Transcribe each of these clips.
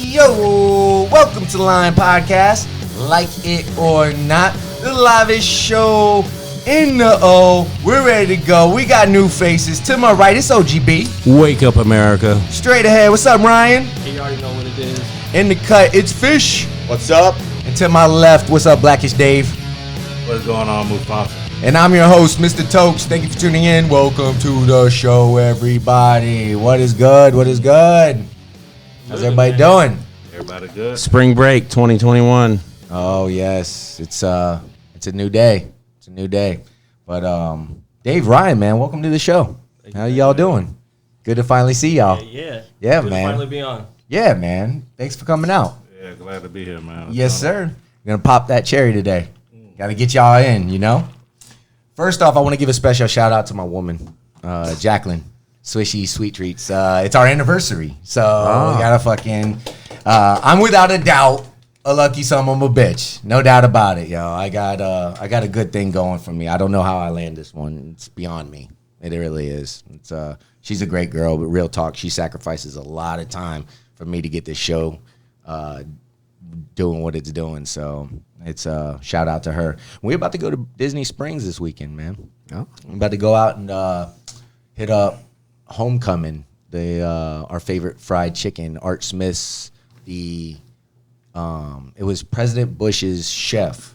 Yo, welcome to the Line Podcast. Like it or not, the livest show in the O. We're ready to go. We got new faces. To my right, it's OGB. Wake up, America. Straight ahead, what's up, Ryan? Hey, you already know what it is. In the cut, it's Fish. What's up? And to my left, what's up, Blackish Dave? What's going on, Mufasa? And I'm your host, Mr. Tokes. Thank you for tuning in. Welcome to the show, everybody. What is good? What is good? How's everybody doing? Everybody good? Spring break 2021. Oh yes, it's a new day. It's a new day. But Dave, Ryan, man, welcome to the show. How y'all doing? Good to finally see y'all. Yeah, Yeah, good man. to finally be on. Yeah, man. Thanks for coming out. Yeah, glad to be here, man. Yes, sir. Gonna pop that cherry today. Got to get y'all in, you know. First off, I want to give a special shout out to my woman, Jacqueline. Swishy Sweet Treats. It's our anniversary, so we gotta fucking. I'm without a doubt a lucky son of a bitch, no doubt about it, yo. I got a good thing going for me. I don't know how I land this one. It's beyond me. It really is. It's she's a great girl, but real talk, she sacrifices a lot of time for me to get this show doing what it's doing. So it's shout out to her. We're about to go to Disney Springs this weekend, man. Oh. I'm about to go out and hit up Homecoming, our favorite fried chicken. Art Smith's it was President Bush's chef,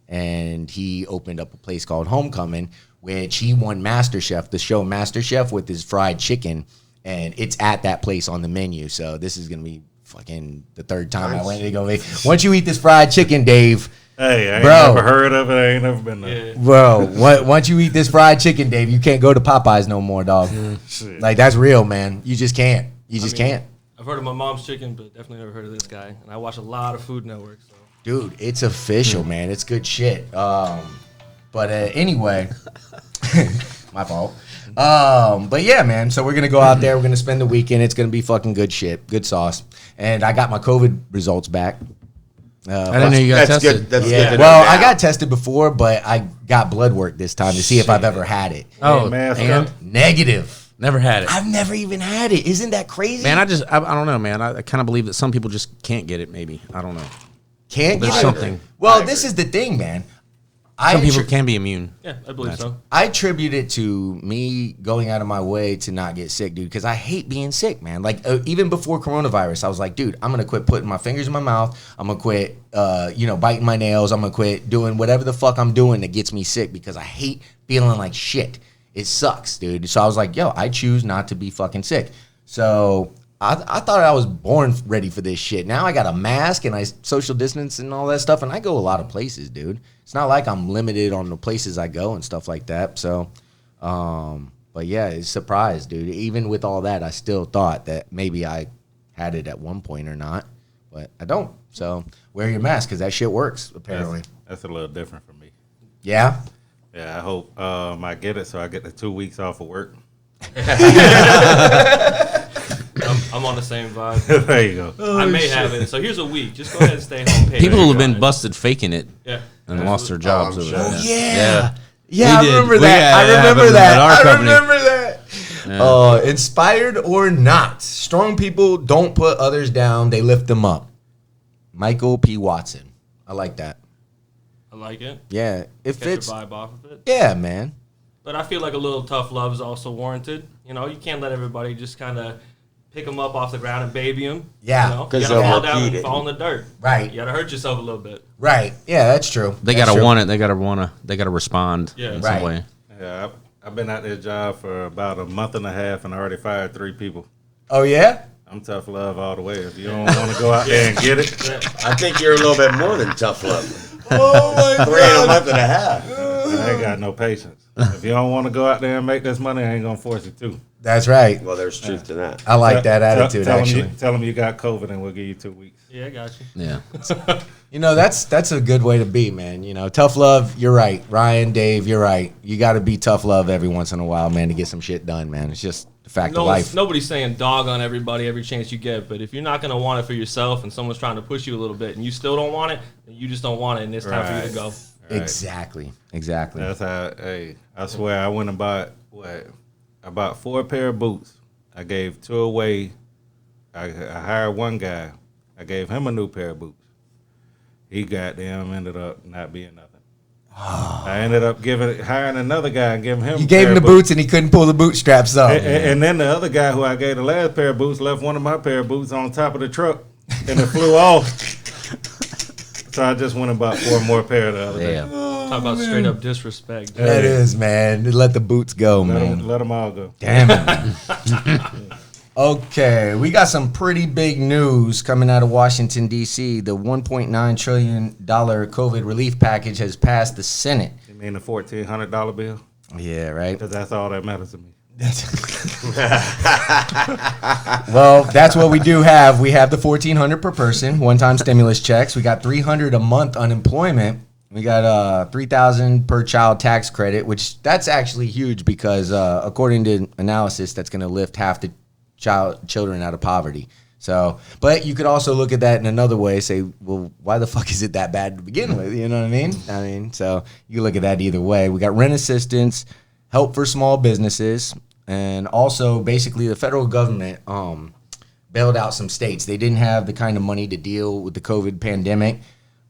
and he opened up a place called Homecoming, which he won MasterChef, the show MasterChef, with his fried chicken, and it's at that place on the menu. So this is gonna be fucking the third time I went to go. Once you eat this fried chicken, Dave. Hey, I ain't Bro. never heard of it. I ain't never been there. Yeah. Bro, once you eat this fried chicken, Dave, you can't go to Popeyes no more, dog. Shit. Like, that's real, man. You just can't. You just can't. I've heard of my mom's chicken, but definitely never heard of this guy. And I watch a lot of Food Network. So. Dude, it's official, man. It's good shit. But anyway, my fault. But yeah, man. So we're gonna go out there. We're gonna spend the weekend. It's gonna be fucking good shit, good sauce. And I got my COVID results back. I didn't know you got That's tested. good. That's Yeah. good. Well, I got tested before, but I got blood work this time to see if I've ever had it. Oh, Mask and up. Negative. never had it. I've never even had it. Isn't that crazy? Man, I don't know, man. I kind of believe that some people just can't get it. Maybe I don't know. can't There's get it. something. Well, this is the thing, man. Some people can be immune. Yeah, I believe so. I attribute it to me going out of my way to not get sick, dude, because I hate being sick, man. Like, even before coronavirus, I was like, dude, I'm going to quit putting my fingers in my mouth. I'm going to quit, biting my nails. I'm going to quit doing whatever the fuck I'm doing that gets me sick because I hate feeling like shit. It sucks, dude. So I was like, yo, I choose not to be fucking sick. So I thought I was born ready for this shit. Now I got a mask and I social distance and all that stuff, and I go a lot of places, dude. It's not like I'm limited on the places I go and stuff like that. So, but yeah, it's surprised, dude. Even with all that, I still thought that maybe I had it at one point or not, but I don't. So wear your mask because that shit works, apparently. That's a little different for me. Yeah? Yeah, I hope I get it so I get the 2 weeks off of work. I'm on the same vibe. There you go. I may have it. So here's a week. Just go ahead and stay home. Pay People rent have been on it. busted faking it Yeah. and lost their jobs over sure. that. Oh, yeah. We Yeah, I did. remember We that. had it I remember happen that. at our I company. remember that. Inspired or not, strong people don't put others down, they lift them up. Michael P. Watson. I like that. I like it. Yeah, it Get your fits. vibe off of it. Yeah, man. But I feel like a little tough love is also warranted. You know, you can't let everybody just kind of pick them up off the ground and baby them. Yeah, You know? 'cause You gotta they'll fall down repeat and it. fall in the dirt. Right. You gotta hurt yourself a little bit. Right. Yeah, that's true. They That's gotta true. want it. They gotta respond Yeah. in Right. some way. Yeah, I've been at this job for about a month and a half and I already fired 3 people. Oh, yeah? I'm tough love all the way. If you don't want to go out there and get it, I think you're a little bit more than tough love. Oh, my 3 and a month and a half. I ain't got no patience. If you don't want to go out there and make this money, I ain't gonna force you to. That's right. Well, there's truth to that. I like that attitude, tell actually. tell them you got COVID and we'll give you 2 weeks. Yeah, I got you. Yeah. You know, that's a good way to be, man. You know, tough love, you're right. Ryan, Dave, you're right. You got to be tough love every once in a while, man, to get some shit done, man. It's just the fact of life. Nobody's saying dog on everybody every chance you get, but if you're not going to want it for yourself and someone's trying to push you a little bit and you still don't want it, then you just don't want it and it's time for you to go. Right. Exactly. That's how. Hey, I swear, I went and bought I bought 4 pair of boots. I gave 2 away. I hired one guy. I I gave him a new pair of boots. He goddamn ended up not being nothing. I ended up hiring another guy and giving him. You gave him the boots and he couldn't pull the bootstraps up. And then the other guy who I gave the last pair of boots left one of my pair of boots on top of the truck, and it flew off. So I just went and bought 4 more pair the other day. Talk about straight up disrespect. That is, man. Let the boots go, man. Let them all go. Damn it. Okay, we got some pretty big news coming out of Washington, D.C. The $1.9 trillion COVID relief package has passed the Senate. You mean the $1,400 bill? Yeah, right? Because that's all that matters to me. Well, that's what we do have. We have the $1,400 per person, one-time stimulus checks. We got $300 a month unemployment. We got $3,000 per child tax credit, which that's actually huge because according to analysis, that's going to lift half the children out of poverty. So, but you could also look at that in another way, say, well, why the fuck is it that bad to begin with? You know what I mean? So you look at that either way. We got rent assistance, help for small businesses, and also basically the federal government bailed out some states. They didn't have the kind of money to deal with the COVID pandemic.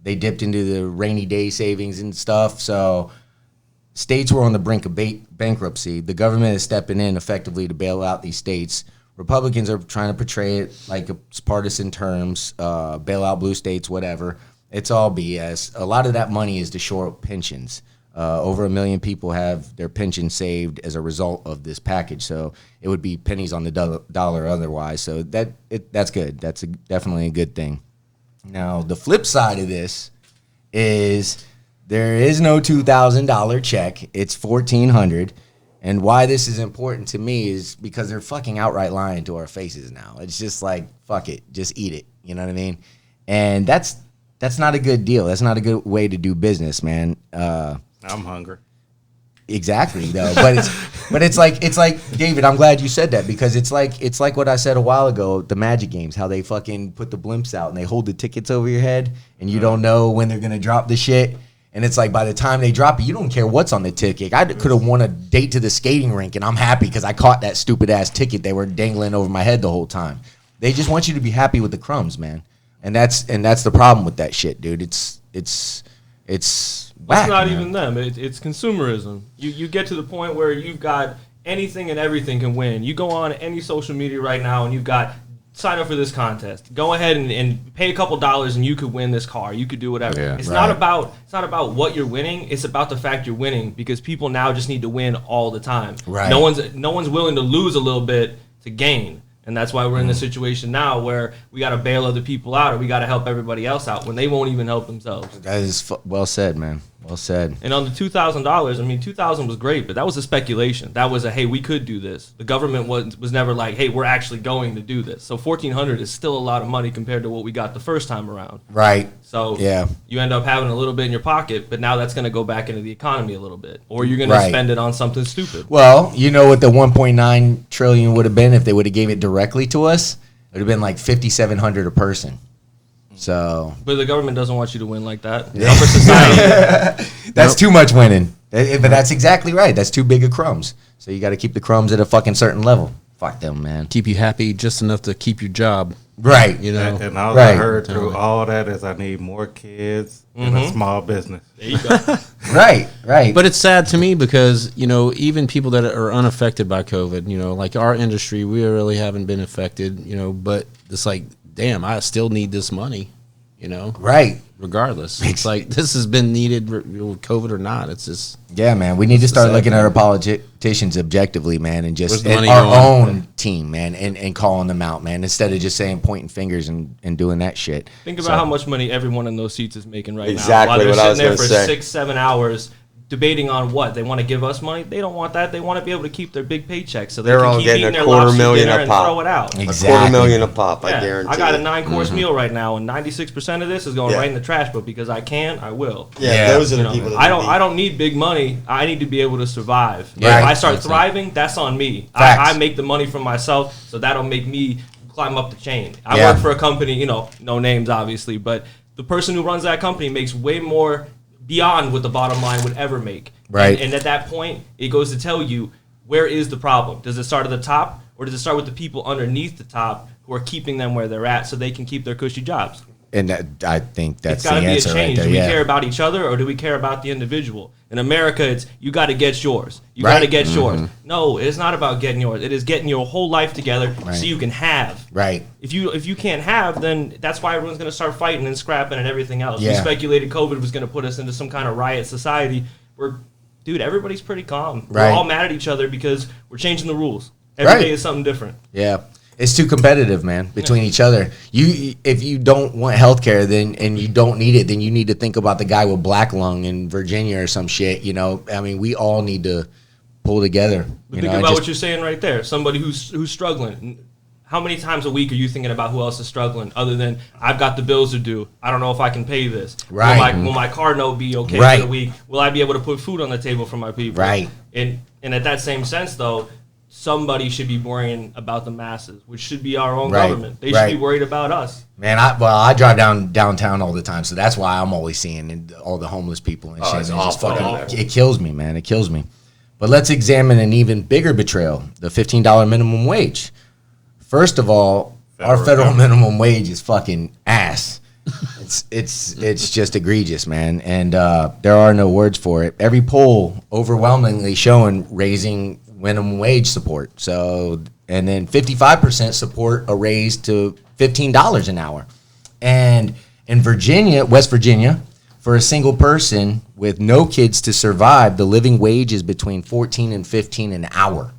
They dipped into the rainy day savings and stuff. So states were on the brink of bankruptcy. The government is stepping in effectively to bail out these states. Republicans are trying to portray it like it's partisan terms, bail out blue states, whatever. It's all BS. A lot of that money is to shore up pensions. Over 1 million people have their pension saved as a result of this package. So it would be pennies on the dollar otherwise. So that's good. That's definitely a good thing. Now, the flip side of this is there is no $2,000 check. It's $1,400. And why this is important to me is because they're fucking outright lying to our faces now. It's just like, fuck it, just eat it. You know what I mean? And that's not a good deal. That's not a good way to do business, man. I'm hungry. Exactly, though. But it's like David, I'm glad you said that because it's like what I said a while ago, the Magic games, how they fucking put the blimps out and they hold the tickets over your head and you don't know when they're gonna drop the shit. And it's like by the time they drop it, you don't care what's on the ticket. I could have won a date to the skating rink, and I'm happy because I caught that stupid-ass ticket they were dangling over my head the whole time. They just want you to be happy with the crumbs, man. And that's the problem with that shit, dude. It's whack, not man. even them. It's consumerism. You get to the point where you've got anything and everything can win. You go on any social media right now, and you've got sign up for this contest. Go ahead and pay a couple dollars and you could win this car. You could do whatever. Yeah, it's right. not about what you're winning. It's about the fact you're winning because people now just need to win all the time. Right. No one's willing to lose a little bit to gain. And that's why we're in this situation now where we got to bail other people out or we got to help everybody else out when they won't even help themselves. That is well said, man. Well said. And on the $2,000, I mean, $2,000 was great, but that was a speculation. That was hey, we could do this. The government was never like, hey, we're actually going to do this. So $1,400 is still a lot of money compared to what we got the first time around. Right. So yeah, you end up having a little bit in your pocket, but now that's going to go back into the economy a little bit, or you're going to spend it on something stupid. Well, you know what the 1.9 trillion would have been if they would have gave it directly to us? It would have been like $5,700 a person. So, but the government doesn't want you to win like that. Upper society. That's too much winning. But that's exactly right. That's too big of crumbs. So you got to keep the crumbs at a fucking certain level. Fuck them, man. Keep you happy just enough to keep your job. Right. You know. And all Right. I heard through all that is I need more kids and a small business. There you go. Right. But it's sad to me because, you know, even people that are unaffected by COVID, you know, like our industry, we really haven't been affected, you know, but it's like, damn, I still need this money, you know. Right. Regardless. It's like this has been needed with COVID or not. It's just. Yeah, man. We need to start looking at our politicians objectively, man, and just Where's the money our going? own team, man, and calling them out, man, instead of just saying pointing fingers and doing that shit. Think about how much money everyone in those seats is making right now. Exactly While they're what I was sitting there gonna for say. 6-7 hours debating on what they want to give us money. They don't want that. They want to be able to keep their big paychecks so they They're can all keep getting eating a their quarter lobster million dinner a and pop. throw it out. Exactly. $250,000 a pop, I Yeah, guarantee. I got a 9-course meal right now, and 96% of this is going Yeah. right in the trash. But because I can, I will. Yeah, those are You the know, people that I don't need big money. I need to be able to survive. Yeah. If I start That's it. thriving, that's on me. Facts. I make the money for myself, so that'll make me climb up the chain. I Yeah. work for a company, you know, no names obviously, but the person who runs that company makes way more beyond what the bottom line would ever make. Right. And at that point, it goes to tell you, where is the problem? Does it start at the top or does it start with the people underneath the top who are keeping them where they're at so they can keep their cushy jobs? And I think that's It's got to the be a answer change. right there. Do we Yeah. care about each other or do we care about the individual? In America, it's you got to get yours. You Right. got to get yours. No, it's not about getting yours. It is getting your whole life together Right. so you can have. Right. If you can't have, then that's why everyone's going to start fighting and scrapping and everything else. We Yeah. speculated COVID was going to put us into some kind of riot society where, dude, everybody's pretty calm. Right. We're all mad at each other because we're changing the rules. Every Right. day is something different. Yeah. It's too competitive, man, between each other. If you don't want healthcare, then and you don't need it, then you need to think about the guy with black lung in Virginia or some shit. You know, I mean, we all need to pull together. But think about what you're saying right there. Somebody who's struggling. How many times a week are you thinking about who else is struggling other than I've got the bills to do? I don't know if I can pay this. Right. Will my car note be okay Right. for the week? Will I be able to put food on the table for my people? Right. And at that same sense, though, somebody should be worrying about the masses, which should be our own Right. government. They should Right. be worried about us. Man, I drive downtown all the time, so that's why I'm always seeing all the homeless people and shit. it's And it just awful. fucking it kills me, man. It kills me. But let's examine an even bigger betrayal: the $15 minimum wage. First of all, our federal minimum wage is fucking ass. It's just egregious, man, and there are no words for it. Every poll overwhelmingly showing raising minimum wage support. So, and then 55% support a raise to $15 an hour. And in Virginia, West Virginia, for a single person with no kids to survive, the living wage is between $14 and $15 an hour.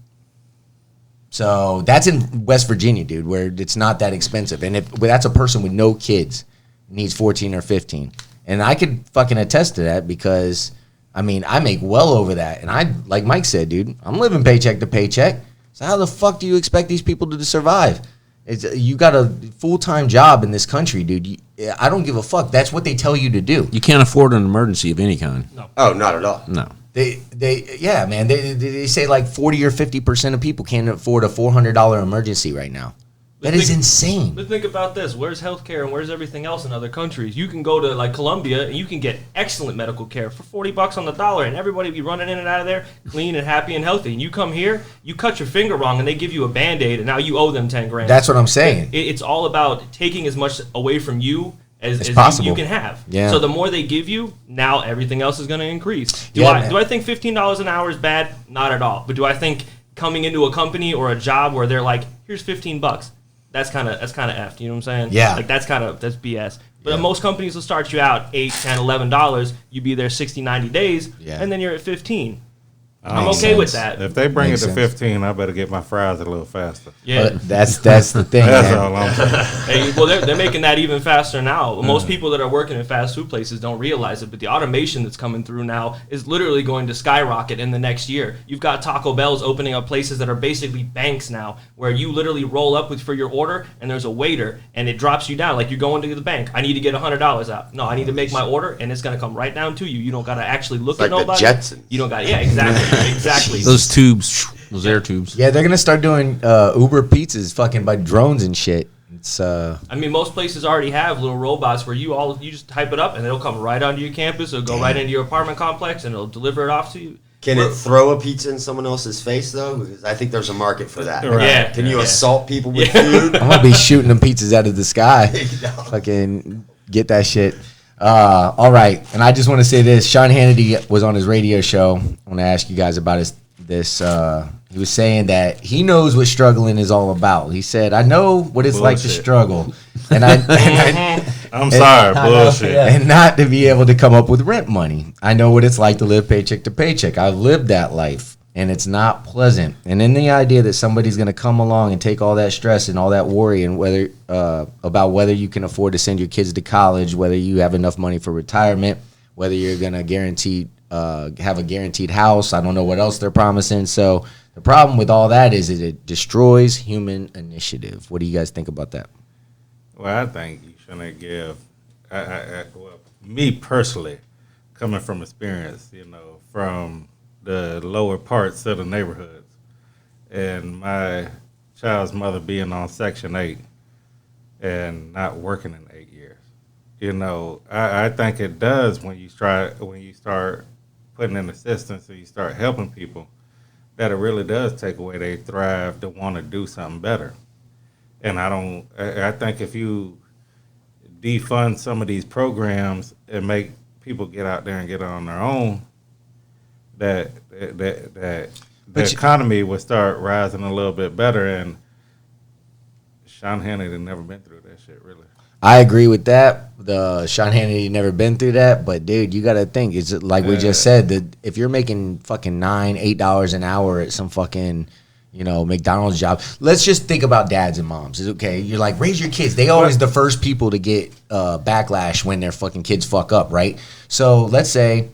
So that's in West Virginia, dude, where it's not that expensive. And if that's a person with no kids, needs 14 or 15. And I could fucking attest to that because, I mean, I make well over that. And I, like Mike said, dude, I'm living paycheck to paycheck. So how the fuck do you expect these people to survive? You got a full-time job in this country, dude. I don't give a fuck. That's what they tell you to do. You can't afford an emergency of any kind. No. Oh, not at all. No. Yeah, man. They say like 40 or 50% of people can't afford a $400 emergency right now. That is insane. But think about this. Where's healthcare and where's everything else in other countries? You can go to like Colombia and you can get excellent medical care for $40 on the dollar and everybody be running in and out of there clean and happy and healthy. And you come here, you cut your finger wrong and they give you a Band-Aid and now you owe them 10 grand. That's what I'm saying. It's all about taking as much away from you as possible. you can have. Yeah. So the more they give you, now everything else is going to increase. Do Yeah, I think $15 an hour is bad? Not at all. But do I think coming into a company or a job where they're like, here's $15, that's kind of effed, you know what I'm saying? Yeah. Like that's BS. But Yeah. most companies will start you out $8, $10, $11. You be there 60, 90 days, Yeah. and then you're at 15. I'm Makes okay sense. with that. If they bring Makes it to sense. 15, I better get my fries a little faster. Yeah. But that's the thing, That's man. all I'm saying. Hey, well, they're making that even faster now. Most people that are working in fast food places don't realize it, but the automation that's coming through now is literally going to skyrocket in the next year. You've got Taco Bell's opening up places that are basically banks now, where you literally roll up for your order, and there's a waiter, and it drops you down. Like you're going to the bank. I need to get $100 out. No, I need to make my order, and it's going to come right down to you. You don't got to actually look Like at the nobody. Jetsons. You don't got, yeah, exactly, exactly. Those tubes, those air tubes. Yeah, they're gonna start doing Uber pizzas, fucking by drones and shit. It's I mean, most places already have little robots where you just type it up and it'll come right onto your campus. It'll go right into your apartment complex and it'll deliver it off to you. Can it throw a pizza in someone else's face though? Because I think there's a market for that. Right. Yeah. Can you Yeah. assault people with Yeah. food? I'm gonna be shooting them pizzas out of the sky. No. Fucking get that shit. All right, and I just want to say this: Sean Hannity was on his radio show. I want to ask you guys about this. He was saying that he knows what struggling is all about. He said, "I know what it's like to Bullshit. struggle, and I'm sorry, bullshit. and not to be able to come up with rent money. I know what it's like to live paycheck to paycheck. I've lived that life, and it's not pleasant. And then the idea that somebody's going to come along and take all that stress and all that worry and whether about whether you can afford to send your kids to college, whether you have enough money for retirement, whether you're going to have a guaranteed house. I don't know what else they're promising. So the problem with all that is it destroys human initiative. What do you guys think about that? Well, I think you shouldn't give. Well, me personally, coming from experience, from the lower parts of the neighborhoods, and my child's mother being on Section 8 and not working in 8 years. I think it does when you start putting in assistance and you start helping people. that it really does take away their thrive to want to do something better. And I think if you defund some of these programs and make people get out there and get on their own, that the economy would start rising a little bit better. And Sean Hannity had never been through that shit, really. I agree with that. The Sean Hannity never been through that, but dude, you got to think. It's like we just said that if you're making fucking $8 an hour at some fucking, McDonald's job. Let's just think about dads and moms. It's okay. You're like, raise your kids. They always the first people to get backlash when their fucking kids fuck up, right? So let's say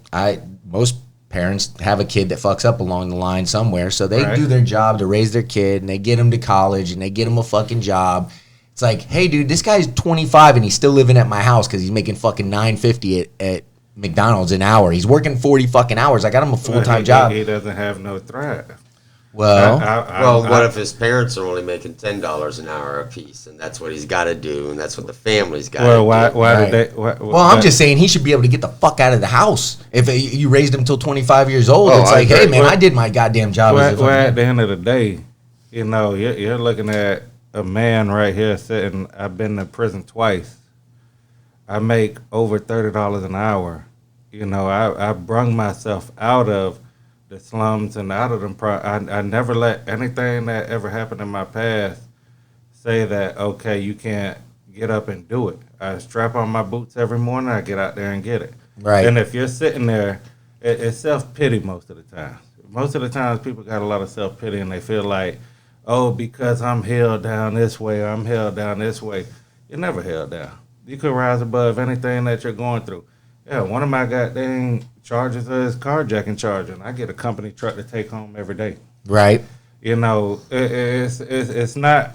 most parents have a kid that fucks up along the line somewhere, so they do their job to raise their kid, and they get him to college, and they get him a fucking job. It's like, hey, dude, this guy's 25 and he's still living at my house because he's making fucking $9.50 at McDonald's an hour. He's working 40 fucking hours. I got him a full-time job. He doesn't have no thrive. Well, what if his parents are only making $10 an hour a piece, and that's what he's got to do, and that's what the family's got to do? Why did they? I'm just saying he should be able to get the fuck out of the house. If you raised him till 25 years old, it's like, hey, man, I did my goddamn job. At the end of the day, you're looking at a man right here sitting. I've been to prison twice. I make over $30 an hour. I brung myself out of the slums and out of them. I never let anything that ever happened in my past say that, okay, you can't get up and do it. I strap on my boots every morning. I get out there and get it. Right. And if you're sitting there, it's self-pity most of the time. Most of the times people got a lot of self-pity and they feel like, oh, because I'm held down this way or I'm held down this way. You're never held down. You could rise above anything that you're going through. Yeah, one of my goddamn charges is carjacking charge, and I get a company truck to take home every day. Right. It's not.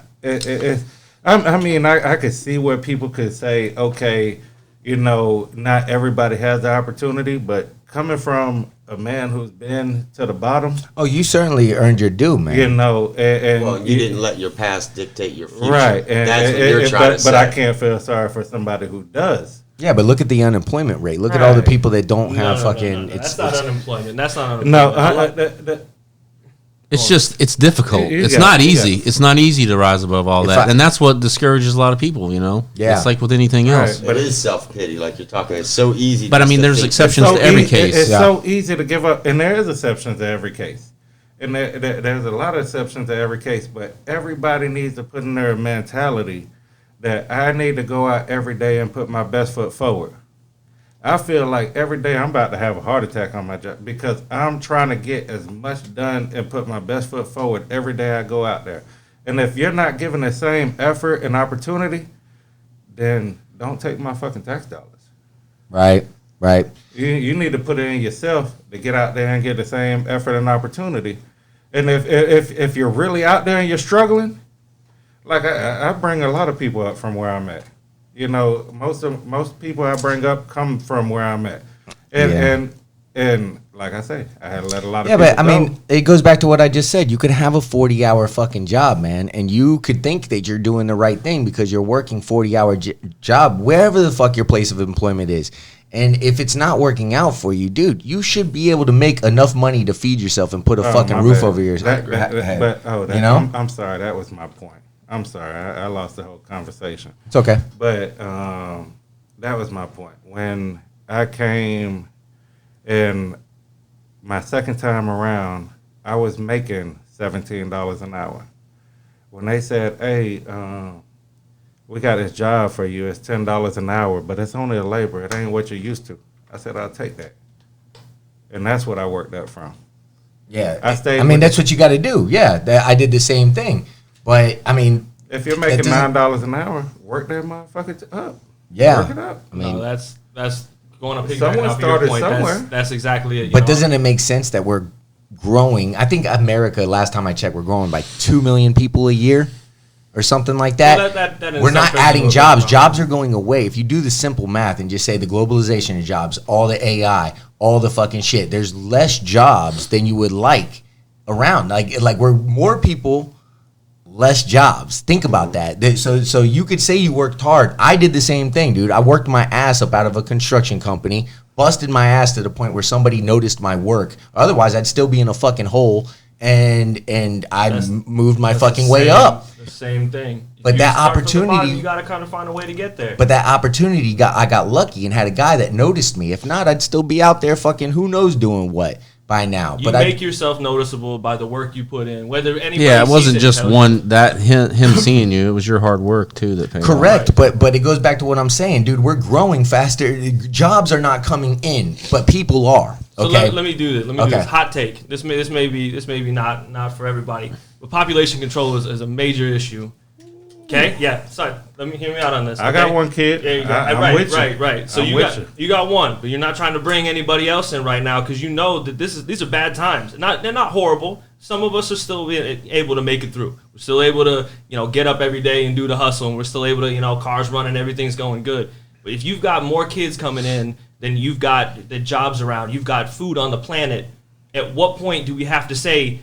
I could see where people could say, okay, not everybody has the opportunity, but coming from a man who's been to the bottom. Oh, you certainly earned your due, man. And you didn't let your past dictate your future. Right. That's what you're trying to say. But I can't feel sorry for somebody who does. Yeah, but look at the unemployment rate. Look at all the people that don't have fucking. No. That's not unemployment. That's not unemployment. No, it's difficult. It's not easy. It's not easy to rise above all that, and that's what discourages a lot of people. Yeah, it's like with anything else. But it is self-pity, like you're talking. It's so easy. But there's exceptions to every case. It's so easy to give up, and there is exceptions to every case, and there's a lot of exceptions to every case. But everybody needs to put in their mentality that I need to go out every day and put my best foot forward. I feel like every day I'm about to have a heart attack on my job because I'm trying to get as much done and put my best foot forward every day I go out there. And if you're not giving the same effort and opportunity, then don't take my fucking tax dollars. Right. You need to put it in yourself to get out there and get the same effort and opportunity. And if you're really out there and you're struggling, like I bring a lot of people up from where I'm at. Most people I bring up come from where I'm at, and like I say, I had to let a lot of people go. It goes back to what I just said. You could have a 40-hour fucking job, man, and you could think that you're doing the right thing because you're working 40-hour job wherever the fuck your place of employment is. And if it's not working out for you, dude, you should be able to make enough money to feed yourself and put a fucking roof over your head. I'm sorry, that was my point. I'm sorry, I lost the whole conversation. It's okay. But that was my point. When I came in my second time around, I was making $17 an hour. When they said, hey, we got this job for you, it's $10 an hour, but it's only a labor, it ain't what you're used to. I said, I'll take that. And that's what I worked up from. Yeah. That's what you got to do. Yeah, I did the same thing. But, if you're making $9 an hour, work that motherfucker up. Yeah. Work it up. That's going to pick someone off started your point. somewhere. That's exactly it. But doesn't it make sense that we're growing? I think America, last time I checked, we're growing by 2 million people a year or something like that. Well, we're not adding jobs. Jobs are going away. If you do the simple math and just say the globalization of jobs, all the AI, all the fucking shit, there's less jobs than you would like around. Like we're more people, less jobs. Think about that. So you could say you worked hard. I did the same thing, dude. I worked my ass up out of a construction company, busted my ass to the point where somebody noticed my work. Otherwise, I'd still be in a fucking hole and I moved my That's fucking the way same- up. The same thing. But You that start from the opportunity- bottom, you got to kind of find a way to get there. But that opportunity I got lucky and had a guy that noticed me. If not, I'd still be out there fucking who knows doing what by now. you But make yourself noticeable by the work you put in. Whether anybody Yeah, it sees wasn't just tells you. one that him seeing you. It was your hard work too that paid off. correct, but it goes back to what I'm saying, dude. We're growing faster. Jobs are not coming in, but people are. So Okay, let me do this. Let me do Okay. this. Hot take. This may be not for everybody. But population control is a major issue. Okay. Yeah. Sorry. Hear me out on this. I got okay? one kid. Yeah, you go. I'm right, with you. right. So I'm you with got you got one, but you're not trying to bring anybody else in right now because you know that these are bad times. They're not horrible. Some of us are still able to make it through. We're still able to get up every day and do the hustle, and we're still able to cars running, everything's going good. But if you've got more kids coming in than you've got the jobs around, you've got food on the planet. At what point do we have to say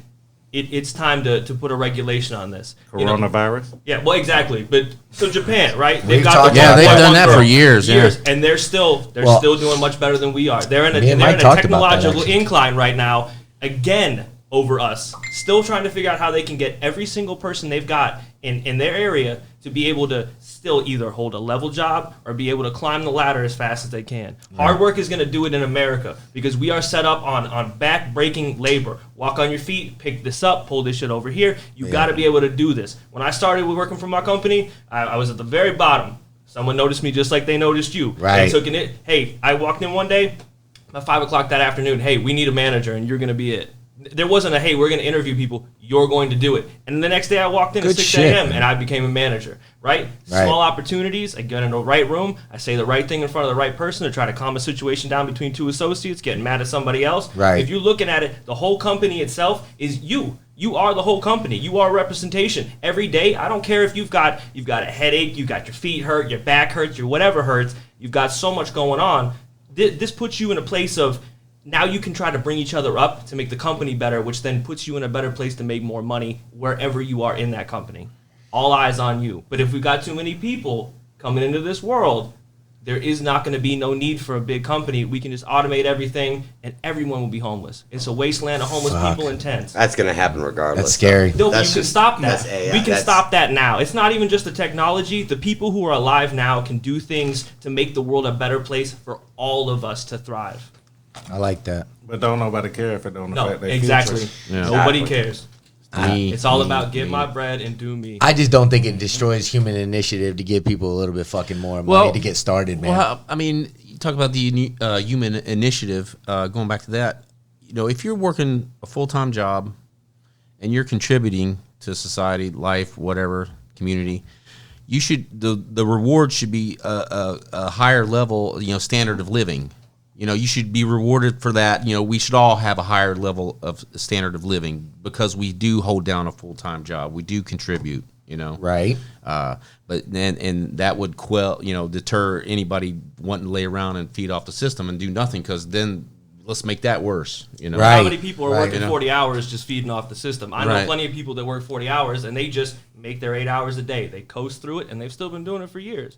it's time to put a regulation on this? Coronavirus. Yeah, well, exactly. But so Japan, right? We've talked Yeah, about they've that. done that for years. Yeah. and they're still doing much better than we are. They're in Me and a Mike talked about that, technological actually. incline right now, again over us. Still trying to figure out how they can get every single person they've got in their area to be able to still either hold a level job or be able to climb the ladder as fast as they can. Hard work is going to do it in America because we are set up on back-breaking labor. Walk on your feet, pick this up, pull this shit over here. You got to be able to do this. When I started working for my company, I was at the very bottom. Someone noticed me just like they noticed you. Right. They took it. Hey, I walked in one day, about 5 o'clock that afternoon. Hey, we need a manager, and you're going to be it. There wasn't a, hey, we're going to interview people. You're going to do it. And the next day I walked in Good at 6 shit, a.m. man. and I became a manager, right? Right. Small opportunities. I get in the right room. I say the right thing in front of the right person to try to calm a situation down between two associates, getting mad at somebody else. Right. If you're looking at it, the whole company itself is you. You are the whole company. You are representation. Every day, I don't care if you've got a headache, you've got your feet hurt, your back hurts, your whatever hurts. You've got so much going on. This puts you in a place of now you can try to bring each other up to make the company better, which then puts you in a better place to make more money wherever you are in that company. All eyes on you. But if we got too many people coming into this world, there is not going to be no need for a big company. We can just automate everything, and everyone will be homeless. It's a wasteland of homeless people in tents. That's going to happen regardless. That's scary. No, That's you can just- stop that. that's AI. We can That's- stop that now. It's not even just the technology. The people who are alive now can do things to make the world a better place for all of us to thrive. I like that. But don't nobody care if it don't No, affect their exactly. future. Yeah. Nobody Exactly. cares. Me, It's all me, about get me. my bread and do me. I just don't think it destroys human initiative to give people a little bit fucking more money to get started, man. Well, I mean, you talk about the human initiative. Going back to that, if you're working a full-time job and you're contributing to society, life, whatever, community, you should the reward should be a higher level, standard of living. You should be rewarded for that. We should all have a higher level of standard of living because we do hold down a full-time job. We do contribute. Right. But then, and that would deter anybody wanting to lay around and feed off the system and do nothing, because then let's make that worse. Right. How many people are Right. working 40 hours just feeding off the system? I know Right. plenty of people that work 40 hours and they just make their 8 hours a day. They coast through it and they've still been doing it for years.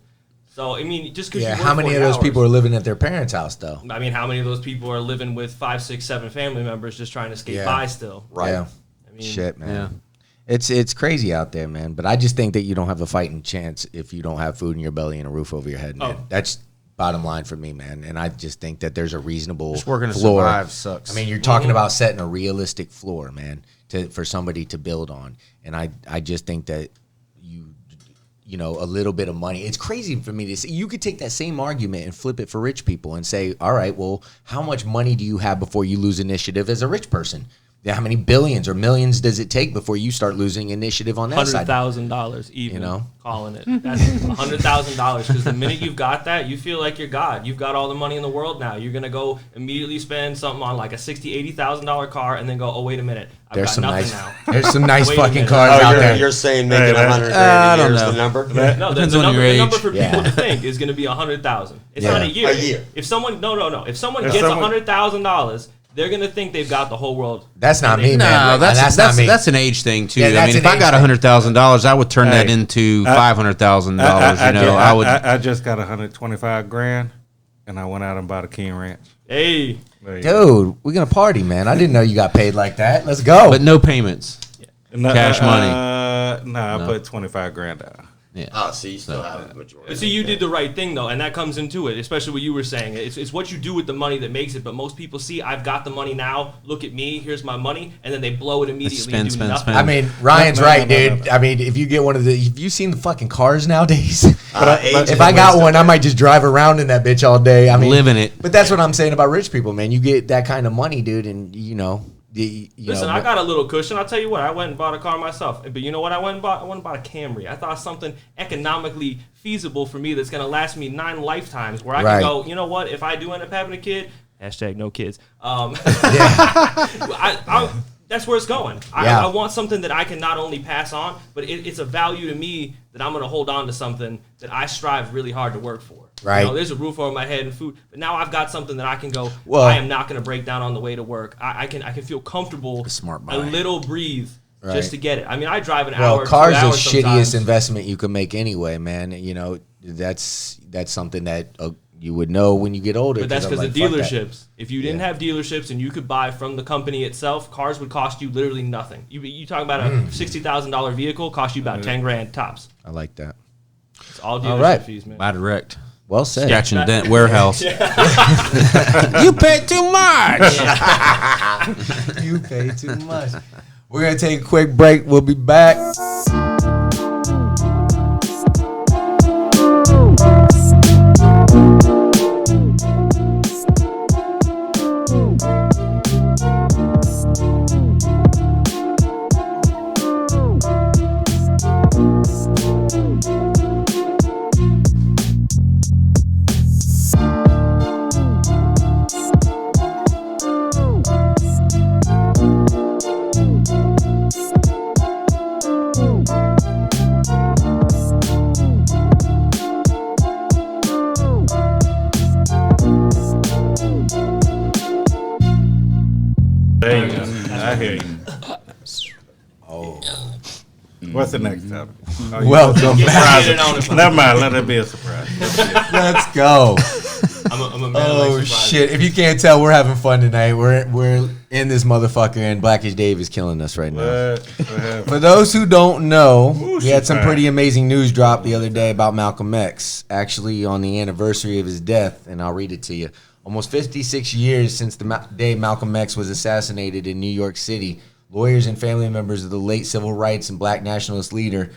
So, I mean, just because Yeah. you work How many 40 of those hours, people are living at their parents' house, though? I mean, how many of those people are living with 5, 6, 7 family members just trying to skate Yeah. by still? Right. Yeah. I mean, Shit, man. Yeah. It's crazy out there, man. But I just think that you don't have a fighting chance if you don't have food in your belly and a roof over your head, man. Oh. That's bottom line for me, man. And I just think that there's a reasonable Just working to floor. survive sucks. I mean, you're talking about setting a realistic floor, man, for somebody to build on. And I just think that a little bit of money. It's crazy for me to say. You could take that same argument and flip it for rich people and say, all right, well, how much money do you have before you lose initiative as a rich person? Yeah, how many billions or millions does it take before you start losing initiative on that side? $100,000 even, You know? calling it. That's $100,000 because the minute you've got that, you feel like you're God. You've got all the money in the world now. You're going to go immediately spend something on like a $60,000, $80,000 car and then go, oh, wait a minute. I've There's got some nothing nice, now. there's some nice Wait a fucking minute. cars Oh, out you're, there. you're saying making Hey, 100 I grand a don't year is know. the number? No, Depends the on number, your the number age. for Yeah. people to think is going to be 100,000. It's Yeah. not a year. A year. If someone if someone If gets someone- $100,000, they're going to think they've got the whole world. That's not And me, they- man. No, that's not me. that's an age thing too. Yeah, I that's mean, an if I age got thing. $100,000, I would turn that Hey, into $500,000. I just got 125 grand, and I went out and bought a King Ranch. Hey, There you go. Dude, we're gonna party, man. I didn't know you got paid like that. Let's go. But no payments. Cash money. I put 25 grand down. Yeah. Oh, so you still have a majority. But see, you did the right thing though, and that comes into it, especially what you were saying. It's what you do with the money that makes it. But most people see, I've got the money now. Look at me. Here's my money, and then they blow it immediately. and do nothing. I mean, Ryan's right, dude. I mean, if you get one of the, have you seen the fucking cars nowadays? If I got one, I might just drive around in that bitch all day. I mean, living it. But that's what I'm saying about rich people, man. You get that kind of money, dude, and Listen, I got a little cushion. I'll tell you what, I went and bought a car myself. But you know what I went and bought? I went and bought a Camry. I thought something economically feasible for me that's going to last me 9 lifetimes where I can go, you know what, if I do end up having a kid, hashtag no kids. That's where it's going. I want something that I can not only pass on, but it's a value to me that I'm going to hold on to something that I strive really hard to work for. Right. You know, there's a roof over my head and food, but now I've got something that I can go. Well, I am not going to break down on the way to work. I can feel comfortable. A little breathe just to get it. I mean, I drive an hour. Well, cars 2 are hours the shittiest sometimes. investment you can make anyway, man. You know, that's something that you would know when you get older. But that's because I'm of like, fuck that. dealerships. If you didn't have dealerships and you could buy from the company itself, cars would cost you literally nothing. You talk about a $60,000 vehicle, cost you about 10 grand tops. I like that. It's all dealership fees, man. Buy direct. Well said. Scratch and dent warehouse. You pay too much. You pay too much. We're going to take a quick break. We'll be back. There you go. I hear you. What's the next topic? Welcome back. Never mind. Let it be a surprise. Let's go. I'm a man like surprises. Shit! If you can't tell, we're having fun tonight. We're in this motherfucker, and Blackish Dave is killing us right now. For those who don't know, we had some pretty amazing news drop the other day about Malcolm X, actually on the anniversary of his death, and I'll read it to you. Almost 56 years since the day Malcolm X was assassinated in New York City, lawyers and family members of the late civil rights and black nationalist leader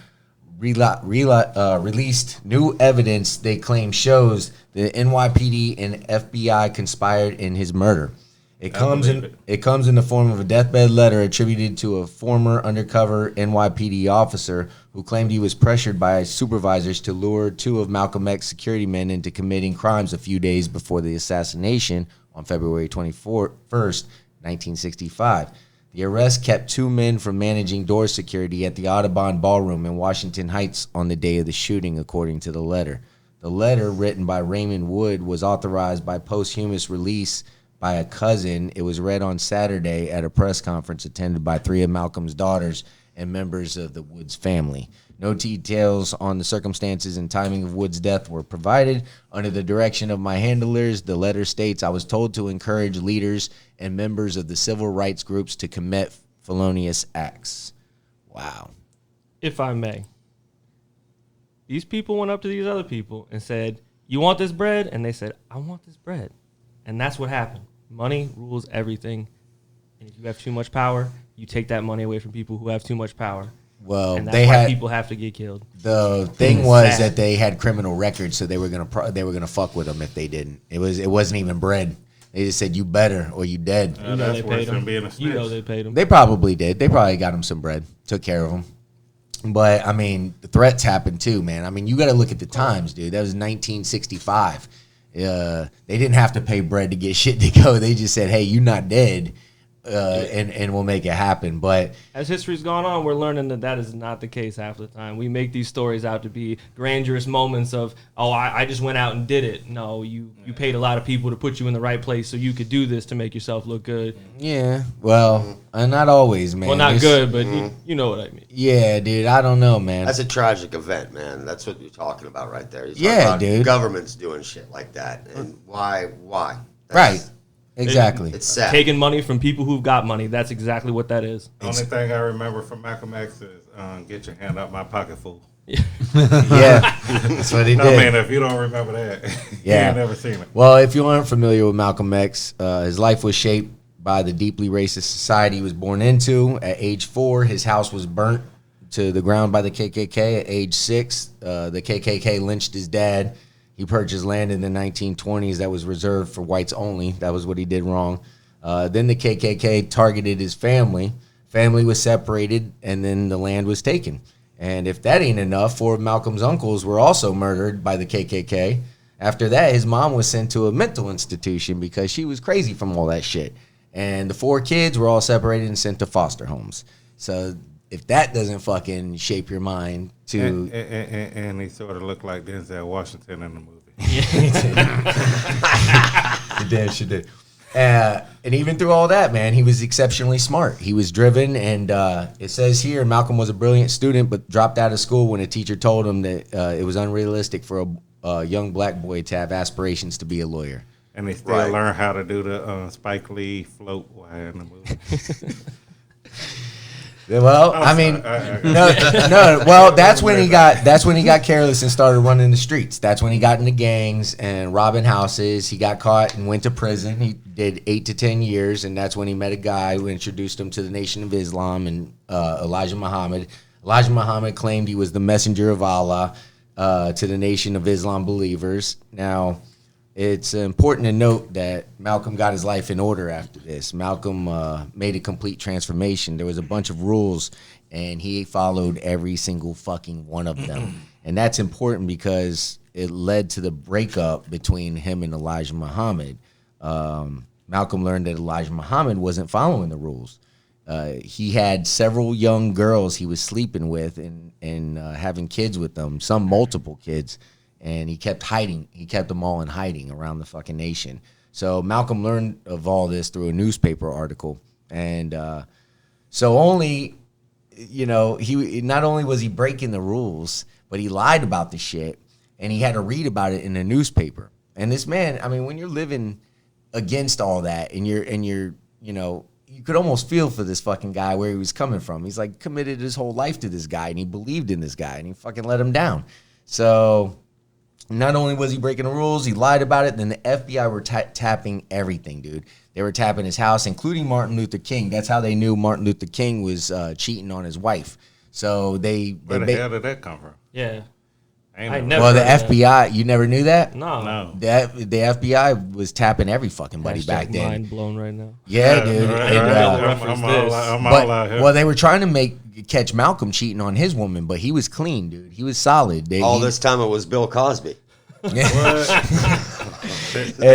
released new evidence they claim shows the NYPD and FBI conspired in his murder. It comes in the form of a deathbed letter attributed to a former undercover NYPD officer who claimed he was pressured by supervisors to lure 2 of Malcolm X's security men into committing crimes a few days before the assassination on February 21st, 1965. The arrest kept 2 men from managing door security at the Audubon Ballroom in Washington Heights on the day of the shooting, according to the letter. The letter, written by Raymond Wood, was authorized by posthumous release by a cousin. It was read on Saturday at a press conference attended by 3 of Malcolm's daughters and members of the Woods family. No details on the circumstances and timing of Wood's death were provided. Under the direction of my handlers, the letter states, I was told to encourage leaders and members of the civil rights groups to commit felonious acts. Wow. If I may. These people went up to these other people and said, you want this bread? And they said, I want this bread. And that's what happened. Money rules everything. And if you have too much power, you take that money away from people who have too much power. Well, and that's why people have to get killed. The thing was that they had criminal records, so they were gonna fuck with them if they didn't. It wasn't even bread. They just said you better or you dead. You know they paid them. You know they paid them. They probably did. They probably got him some bread, took care of him. But I mean, the threats happened too, man. I mean, you got to look at the times, dude. That was 1965. They didn't have to pay bread to get shit to go. They just said, "Hey, you're not dead." And we'll make it happen. But as history's gone on, we're learning that is not the case half the time. We make these stories out to be grandiose moments of, oh, I just went out and did it. No, you paid a lot of people to put you in the right place so you could do this to make yourself look good. Yeah, well, not always, man. Well, not good, but you know what I mean. Yeah, dude, I don't know, man. That's a tragic event, man. That's what you're talking about right there. Yeah, dude. Governments doing shit like that. And why? Right. Exactly. It's sad. Taking money from people who've got money. That's exactly what that is. The only thing I remember from Malcolm X is get your hand out my pocket, fool. Yeah, that's what he I did. mean, if you don't remember that, Yeah. you ain't never seen it. Well, if you aren't familiar with Malcolm X, his life was shaped by the deeply racist society he was born into. At age 4, his house was burnt to the ground by the KKK. At age 6, the KKK lynched his dad. He purchased land in the 1920s that was reserved for whites only. That was what he did wrong. Then the KKK targeted his family. Family was separated, and then the land was taken. And if that ain't enough, 4 of Malcolm's uncles were also murdered by the KKK. After that, his mom was sent to a mental institution because she was crazy from all that shit. And the 4 kids were all separated and sent to foster homes. So if that doesn't fucking shape your mind to... And he sort of looked like Denzel Washington in the movie. She did. And even through all that, man, he was exceptionally smart. He was driven, and it says here Malcolm was a brilliant student, but dropped out of school when a teacher told him that it was unrealistic for a young black boy to have aspirations to be a lawyer. And they still learn how to do the Spike Lee float while in the movie. Well, I mean, no. Well, that's when he got careless and started running the streets. That's when he got into gangs and robbing houses. He got caught and went to prison. He did 8 to 10 years, and that's when he met a guy who introduced him to the Nation of Islam and Elijah Muhammad. Elijah Muhammad claimed he was the messenger of Allah to the Nation of Islam believers. Now, it's important to note that Malcolm got his life in order after this. Malcolm made a complete transformation. There was a bunch of rules, and he followed every single fucking one of them. And that's important because it led to the breakup between him and Elijah Muhammad. Malcolm learned that Elijah Muhammad wasn't following the rules. He had several young girls he was sleeping with and having kids with them, some multiple kids. And he kept hiding. He kept them all in hiding around the fucking nation. So Malcolm learned of all this through a newspaper article. And so only, he not only was he breaking the rules, but he lied about the shit. And he had to read about it in the newspaper. And this man, I mean, when you're living against all that and you're you could almost feel for this fucking guy where he was coming from. He's like committed his whole life to this guy and he believed in this guy and he fucking let him down. So... not only was he breaking the rules, he lied about it. Then the FBI were tapping everything, dude. They were tapping his house, including Martin Luther King. That's how they knew Martin Luther King was cheating on his wife. So Where the hell did that come from? Yeah. I never well, the heard of FBI, you never knew that? No. The FBI was tapping every fucking buddy back then. Mind blown right now. Yeah, dude. Right, And, I'm all out here. well, they were trying to catch Malcolm cheating on his woman, but he was clean, dude. He was solid. This time it was Bill Cosby. And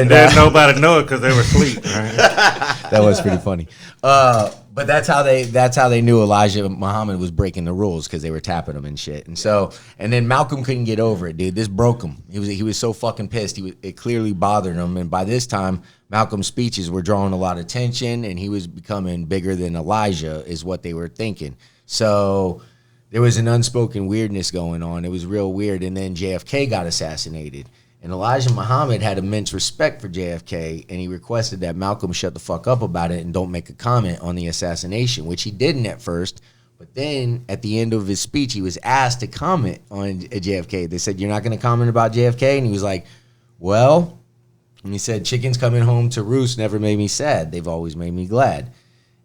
didn't nobody know it because they were asleep. Right? That was pretty funny. But that's how they knew Elijah Muhammad was breaking the rules because they were tapping him and shit. And so, and then Malcolm couldn't get over it, dude. This broke him. He was so fucking pissed. It clearly bothered him. And by this time, Malcolm's speeches were drawing a lot of attention, and he was becoming bigger than Elijah, is what they were thinking. So there was an unspoken weirdness going on. It was real weird. And then JFK got assassinated. And Elijah Muhammad had immense respect for JFK, and he requested that Malcolm shut the fuck up about it and don't make a comment on the assassination, which he didn't at first. But then at the end of his speech, he was asked to comment on JFK. They said, "You're not going to comment about JFK?" And he was like, "Well," and he said, "Chickens coming home to roost never made me sad. They've always made me glad."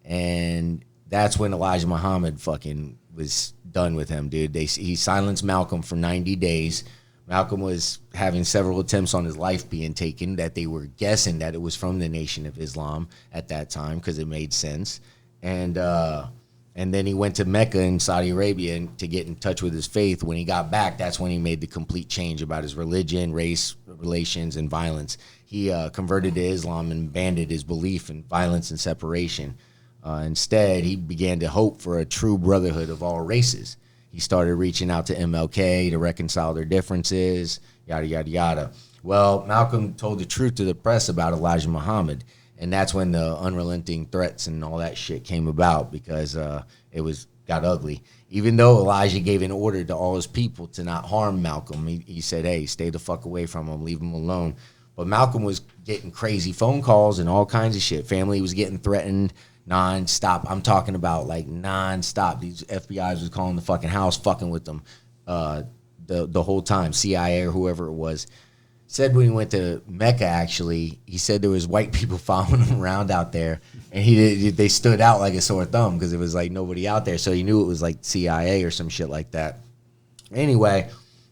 And that's when Elijah Muhammad fucking was done with him, dude. He silenced Malcolm for 90 days. Malcolm was having several attempts on his life being taken that they were guessing that it was from the Nation of Islam at that time because it made sense. And then he went to Mecca in Saudi Arabia to get in touch with his faith. When he got back, that's when he made the complete change about his religion, race relations, and violence. He converted to Islam and abandoned his belief in violence and separation. Instead, he began to hope for a true brotherhood of all races. He started reaching out to MLK to reconcile their differences, yada, yada, yada. Well, Malcolm told the truth to the press about Elijah Muhammad, and that's when the unrelenting threats and all that shit came about because it got ugly. Even though Elijah gave an order to all his people to not harm Malcolm, he said, "Hey, stay the fuck away from him, leave him alone." But Malcolm was getting crazy phone calls and all kinds of shit. Family was getting threatened nonstop. I'm talking about like nonstop. These FBI's was calling the fucking house, fucking with them the whole time. CIA or whoever it was. Said when he went to Mecca, actually, he said there was white people following him around out there, and they stood out like a sore thumb because it was like nobody out there, so he knew it was like CIA or some shit like that. Anyway,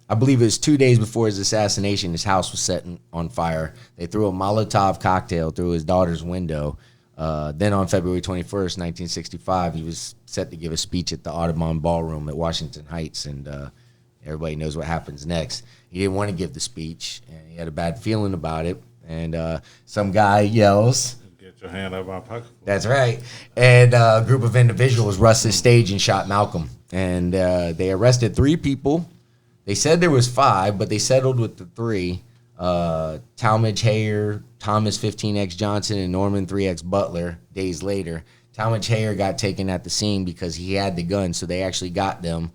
I believe it was 2 days before his assassination, his house was set on fire. They threw a Molotov cocktail through his daughter's window. Then on February 21st, 1965, he was set to give a speech at the Audubon Ballroom at Washington Heights, and everybody knows what happens next. He didn't want to give the speech, and he had a bad feeling about it. And some guy yells, "Get your hand out of my pocket." That's right. And a group of individuals rushed the stage and shot Malcolm. And they arrested 3 people. They said there was 5, but they settled with the 3. Talmadge Hayer, Thomas 15X Johnson, and Norman 3X Butler. Days later, Talmadge Hayer got taken at the scene because he had the gun, so they actually got him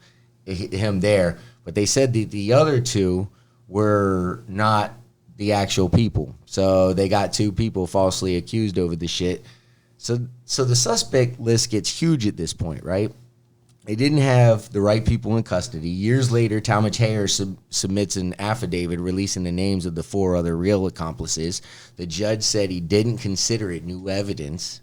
there. But they said that the other 2 were not the actual people. So they got 2 people falsely accused over the shit. So the suspect list gets huge at this point, right? They didn't have the right people in custody. Years later, Talmadge Hayer submits an affidavit releasing the names of the 4 other real accomplices. The judge said he didn't consider it new evidence.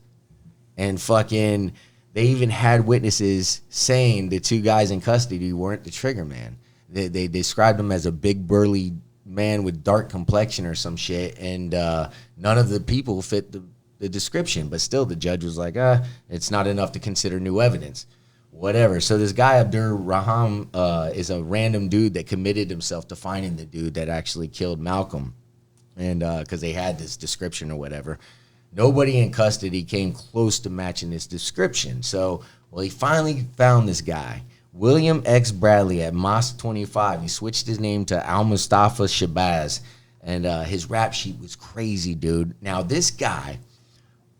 And fucking, they even had witnesses saying the 2 guys in custody weren't the trigger man. They described him as a big burly man with dark complexion or some shit, and none of the people fit the description. But still, the judge was like, it's not enough to consider new evidence. Whatever. So this guy, Abdur Raham, is a random dude that committed himself to finding the dude that actually killed Malcolm, and because they had this description or whatever. Nobody in custody came close to matching this description. So, well, he finally found this guy, William X. Bradley, at Mosque 25. He switched his name to Al-Mustafa Shabazz, and his rap sheet was crazy, dude. Now, this guy,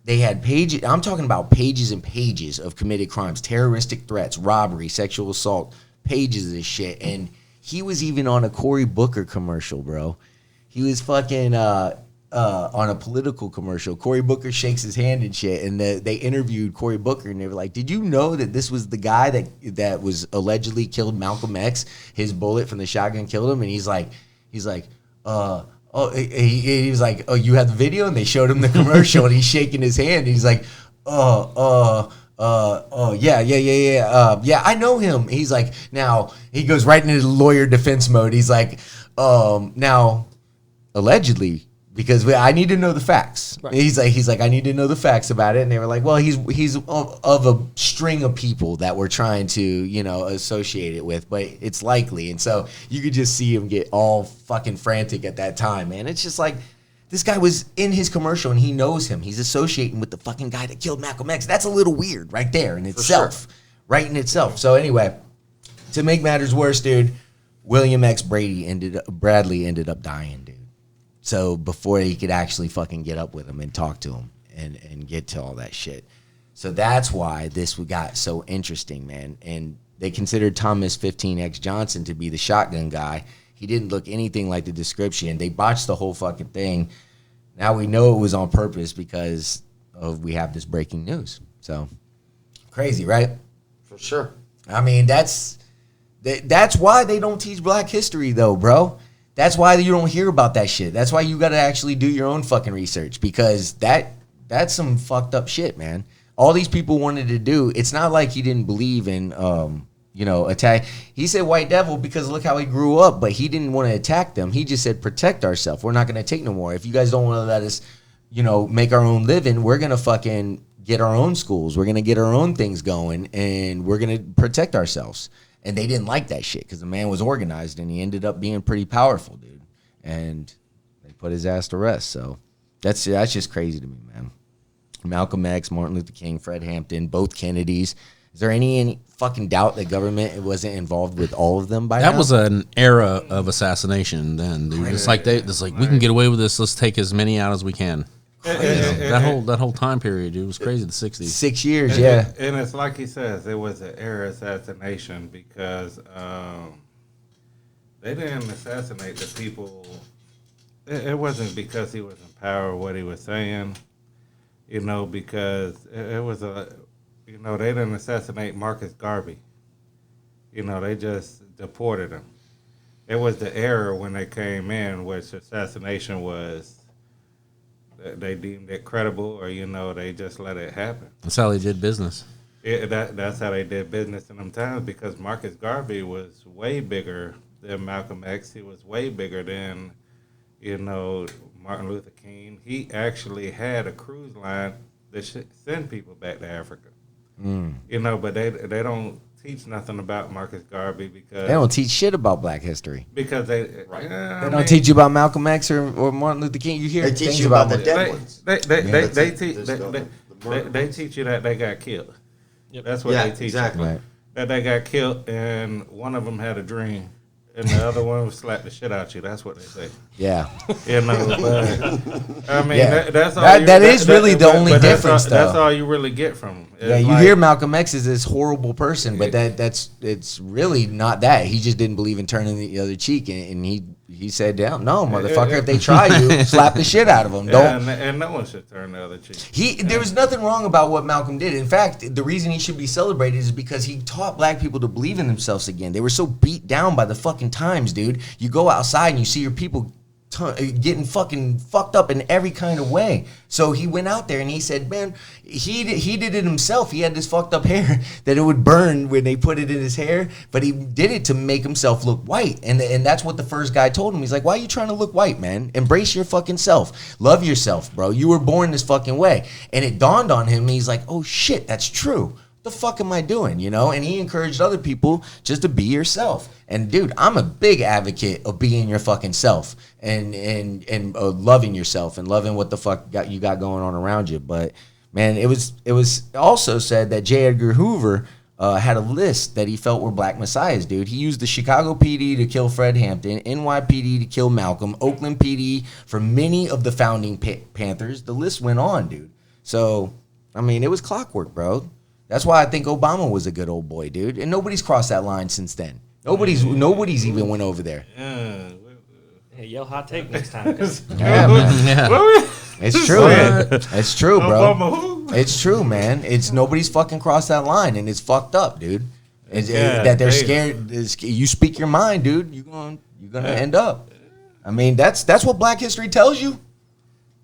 they had pages, I'm talking about pages and pages of committed crimes, terroristic threats, robbery, sexual assault, pages of this shit. And he was even on a Cory Booker commercial, bro. He was fucking on a political commercial. Cory Booker shakes his hand and shit, and they interviewed Cory Booker, and they were like, "Did you know that this was the guy that was allegedly killed Malcolm X? His bullet from the shotgun killed him." And he's like, he was like, "Oh, you have the video?" And they showed him the commercial, and he's shaking his hand. And he's like, yeah, I know him. He's like, now he goes right into lawyer defense mode. He's like, now, allegedly, because I need to know the facts. Right. He's like, I need to know the facts about it. And they were like, well, he's of a string of people that we're trying to, associate it with, but it's likely. And so you could just see him get all fucking frantic at that time, man. It's just like, this guy was in his commercial and he knows him. He's associating with the fucking guy that killed Malcolm X. That's a little weird right there in itself. Sure. Right in itself. So anyway, to make matters worse, dude, William X. Bradley ended up dying, dude. So before he could actually fucking get up with him and talk to him and get to all that shit. So that's why this got so interesting, man. And they considered Thomas 15X Johnson to be the shotgun guy. He didn't look anything like the description. They botched the whole fucking thing. Now we know it was on purpose because we have this breaking news. So crazy, right? For sure. I mean, that's why they don't teach black history, though, bro. That's why you don't hear about that shit. That's why you got to actually do your own fucking research, because that's some fucked up shit, man. All these people wanted to do, it's not like he didn't believe in, attack. He said white devil because look how he grew up, but he didn't want to attack them. He just said protect ourselves. We're not going to take no more. If you guys don't want to let us, make our own living, we're going to fucking get our own schools. We're going to get our own things going, and we're going to protect ourselves. And they didn't like that shit because the man was organized and he ended up being pretty powerful, dude. And they put his ass to rest. So that's just crazy to me, man. Malcolm X, Martin Luther King, Fred Hampton, both Kennedys. Is there any fucking doubt that government wasn't involved with all of them by now? That was an era of assassination then, dude. It's like we can get away with this. Let's take as many out as we can. That whole time period, dude, it was crazy. The 60s, 6 years, yeah. And it's like he says, it was an era assassination because they didn't assassinate the people it wasn't because he was in power what he was saying, because it was they didn't assassinate Marcus Garvey. They just deported him. It was the error when they came in, which assassination was. They deemed it credible, or they just let it happen. That's how they did business. That's how they did business in them times, because Marcus Garvey was way bigger than Malcolm X. He was way bigger than, Martin Luther King. He actually had a cruise line that should send people back to Africa. But they don't teach nothing about Marcus Garvey because They don't teach shit about Black history. Because they They don't teach you about Malcolm X or Martin Luther King. You hear They teach things you about the them. dead ones. They teach you that they got killed. Yep. That's what Yeah, they teach exactly. you. Right. That they got killed, and one of them had a dream, and the other one slapped the shit out you. That's what they say. Yeah. But, I mean, Yeah. that's all. That is really the only difference, That's though. all you really get from them. Yeah, you hear Malcolm X is this horrible person, but it's really not that. He just didn't believe in turning the other cheek, and he said, "Damn, no, motherfucker! If they try you, slap the shit out of them. Don't." And no one should turn the other cheek. There was nothing wrong about what Malcolm did. In fact, the reason he should be celebrated is because he taught black people to believe in themselves again. They were so beat down by the fucking times, dude. You go outside and you see your people getting fucking fucked up in every kind of way. So he went out there and he said, man, he did it himself. He had this fucked up hair that it would burn when they put it in his hair, but he did it to make himself look white. And that's what the first guy told him. He's like, why are you trying to look white, man? Embrace your fucking self. Love yourself, bro. You were born this fucking way. And it dawned on him. He's like, oh shit, that's true. The fuck am I doing, And he encouraged other people just to be yourself. And dude, I'm a big advocate of being your fucking self and loving yourself and loving what the fuck you got going on around you. But man, it was also said that J. Edgar Hoover had a list that he felt were black messiahs, dude. He used the Chicago PD to kill Fred Hampton, NYPD to kill Malcolm, Oakland PD for many of the founding Panthers. The list went on, dude. So, I mean, it was clockwork, bro. That's why I think Obama was a good old boy, dude. And nobody's crossed that line since then. Nobody's even went over there. Hey, yell hot take next time. Yeah, man. Yeah. It's true, man. It's true, bro. Obama who? It's true, man. It's nobody's fucking crossed that line, and it's fucked up, dude. That they're scared. You speak your mind, dude. You're gonna end up. I mean, that's what Black history tells you.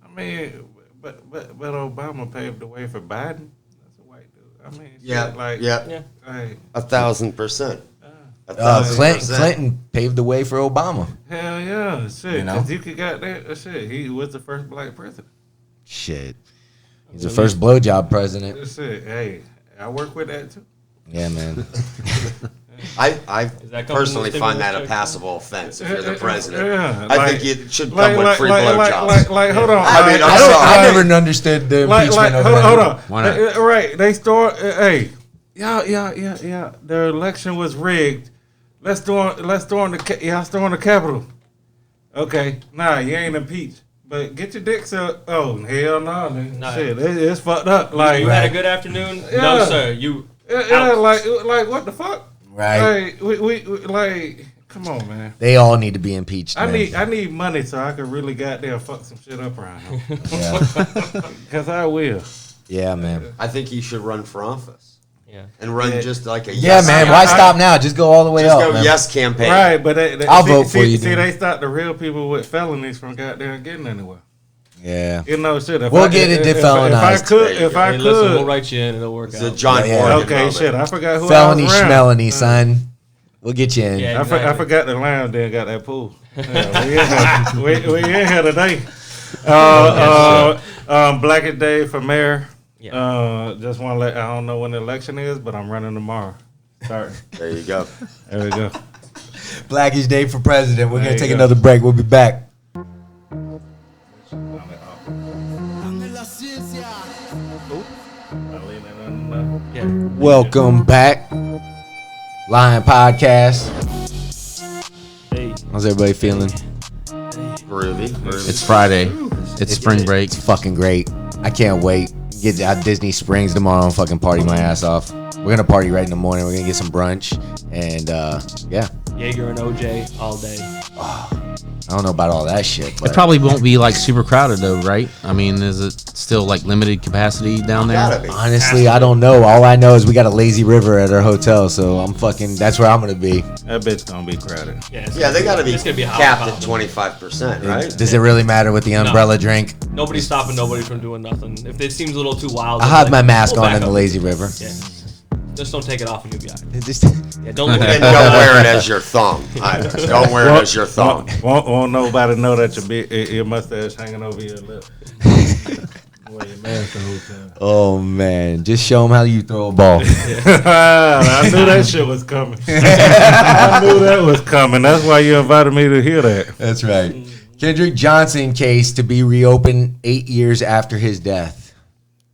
I mean, but Obama paved the way for Biden. That's a white dude. I mean, Yeah, like, yeah. Hey, 1,000%. 1,000%. Clinton paved the way for Obama. hell yeah, shit. You know? Because you could got that shit. He was the first black president. Shit. He's the first blowjob president. That's it. Hey, I work with that too. Yeah, man. I that coming personally with find that stimulus a check? passable offense if you're the president. Yeah, I think it should come with free blowjobs. Hold on. I mean, I'm I sorry. never understood the impeachment over hold that. on. Why not? Right. They start. Hey, yeah. The election was rigged. Let's storm the Capitol. Okay. Nah, you ain't impeached. But get your dicks up. Oh, hell no. Nah. Shit, it's fucked up. Like, You had a good afternoon? Yeah. No, sir. You out. like what the fuck? Right. Like, we like, come on, man. They all need to be impeached, man. I need money so I can really goddamn fuck some shit up around here. Yeah. Cause I will. Yeah, man. I think he should run for office Yeah. and run just like a Yeah, yes. man. Why stop now? Just go all the way Just up, go man. yes campaign. Right, but I'll vote for you, See, dude. they stop the real people with felonies from goddamn getting anywhere. Yeah. Shit. If We'll get it defelonized. If I Hey, listen, we'll could. write you in. It'll work It's a out. John Yeah. Morgan Okay, moment. shit. I forgot who Felony I was around. schmelony, son. We'll get you in. Yeah. I forgot the lounge there got that pool. Yeah, we in here today. Blackest day for mayor. Yeah. Just want to let, I don't know when the election is, but I'm running tomorrow. Starting. There you go. There we go. Blackish Day for president. We're There going to you take go. another break. We'll be back. Yeah. Welcome back. Lion Podcast. Hey. How's everybody feeling? Groovy. It's Friday. It's spring break. It's fucking great. I can't wait. Get out Disney Springs tomorrow and fucking party my ass off. We're going to party right in the morning. We're going to get some brunch. And, yeah. Jaeger and OJ all day. I don't know about all that shit, but It probably won't be like super crowded though, right? I mean, is it still like limited capacity down Gotta there? be. honestly, I don't know. All I know is we got a lazy river at our hotel, so that's where I'm gonna be. That bitch gonna be crowded. Yeah, They gotta be it's gonna be hot, capped hot. at 25%, right? Does it really matter with the umbrella drink? Nobody's stopping nobody from doing nothing. If it seems a little too wild, I they'll have be my like, mask "Pull on back in the up." lazy river. Yeah. Just don't take it off and you'll be all right. Just- Yeah, don't look And at don't wear it as your thumb. Don't wear it as your thumb. Won't nobody know that your mustache hanging over your lip. Wear your mask the whole time. Oh man, just show them how you throw a ball. I knew that shit was coming. I knew that was coming. That's why you invited me to hear that. That's right. Kendrick Johnson case to be reopened 8 years after his death.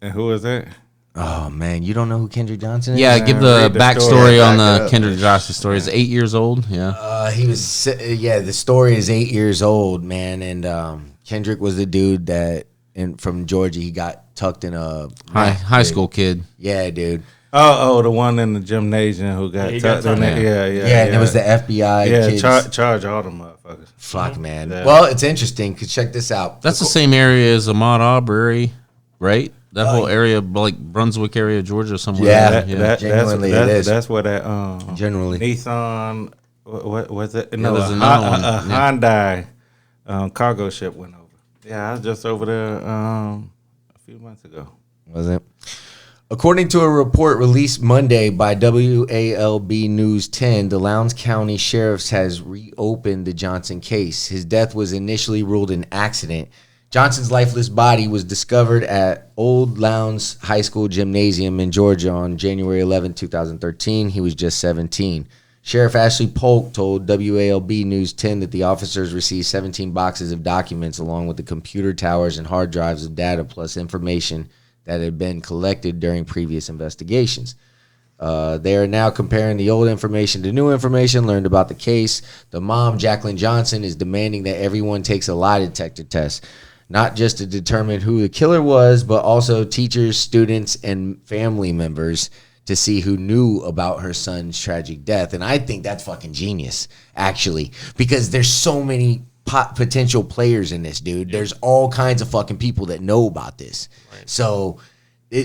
And who is that? Oh man, you don't know who Kendrick Johnson is? Yeah, give the read the backstory story. on Back it the up. Kendrick Johnson story. He's 8 years old. Yeah. He was. The story is 8 years old, man, and Kendrick was the dude that from Georgia. He got tucked in a High school kid. Yeah, dude. Oh, the one in the gymnasium who got Yeah, he got tucked in tucked there. in. Yeah. And it was the FBI. Yeah, kids. charge all them motherfuckers. Fuck, man. Yeah. Well, it's interesting. Cause check this out. That's the same area as Ahmaud Arbery, right? That whole area, like Brunswick area, Georgia, somewhere. Yeah. yeah. Genuinely it is. That's where that Generally. Nissan, what was it? No, there's another one. a Hyundai cargo ship went over. Yeah, I was just over there a few months ago. Was it? According to a report released Monday by WALB News 10, the Lowndes County Sheriff's has reopened the Johnson case. His death was initially ruled an accident. Johnson's lifeless body was discovered at Old Lowndes High School Gymnasium in Georgia on January 11, 2013. He was just 17. Sheriff Ashley Polk told WALB News 10 that the officers received 17 boxes of documents along with the computer towers and hard drives of data plus information that had been collected during previous investigations. They are now comparing the old information to new information learned about the case. The mom, Jacqueline Johnson, is demanding that everyone takes a lie detector test, not just to determine who the killer was, but also teachers, students, and family members to see who knew about her son's tragic death. And I think that's fucking genius, actually, because there's so many potential players in this, dude. Yeah. There's all kinds of fucking people that know about this. Right. So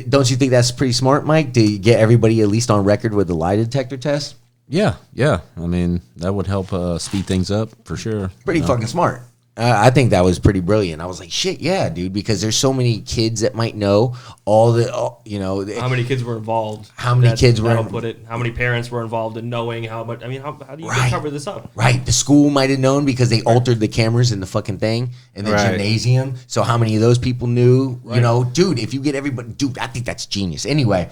don't you think that's pretty smart, Mike, to get everybody at least on record with the lie detector test? Yeah. I mean, that would help speed things up for sure. Pretty fucking smart. I think that was pretty brilliant. I was like, shit, yeah, dude, because there's so many kids that might know all the, how many kids were involved? How many kids were put it? How many parents were involved in knowing how much? I mean, how do you cover this up? Right. The school might have known because they altered the cameras in the fucking thing in the gymnasium. So how many of those people knew? Right. Dude, if you get everybody, dude, I think that's genius. Anyway.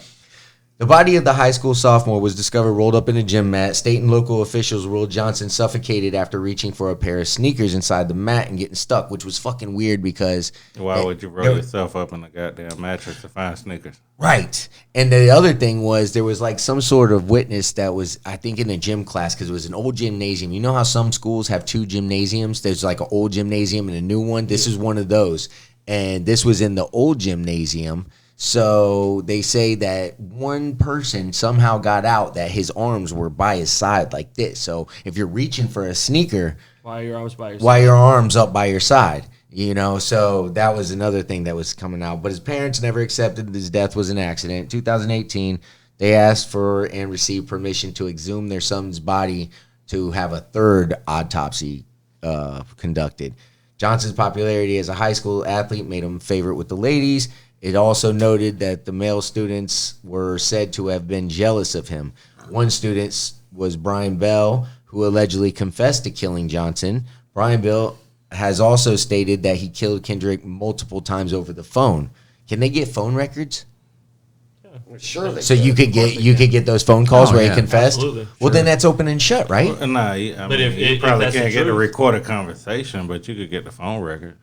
The body of the high school sophomore was discovered rolled up in a gym mat. State and local officials ruled Johnson suffocated after reaching for a pair of sneakers inside the mat and getting stuck, which was fucking weird because... Why would you roll yourself up in a goddamn mattress to find sneakers? Right. And the other thing was there was like some sort of witness that was, I think, in a gym class because it was an old gymnasium. You know how some schools have two gymnasiums? There's like an old gymnasium and a new one. This is one of those. And this was in the old gymnasium. So they say that one person somehow got out that his arms were by his side like this. So if you're reaching for a sneaker, why are your arms by your side? Why your arms up by your side? So that was another thing that was coming out. But his parents never accepted his death was an accident. In 2018, they asked for and received permission to exhume their son's body to have a third autopsy conducted. Johnson's popularity as a high school athlete made him a favorite with the ladies. It also noted that the male students were said to have been jealous of him. One student was Brian Bell, who allegedly confessed to killing Johnson. Brian Bell has also stated that he killed Kendrick multiple times over the phone. Can they get phone records? Sure. So you could get those phone calls where he confessed. Absolutely. Well, then that's open and shut, right? Well, nah, you if probably that's can't the get the truth. recorded conversation, but you could get the phone record.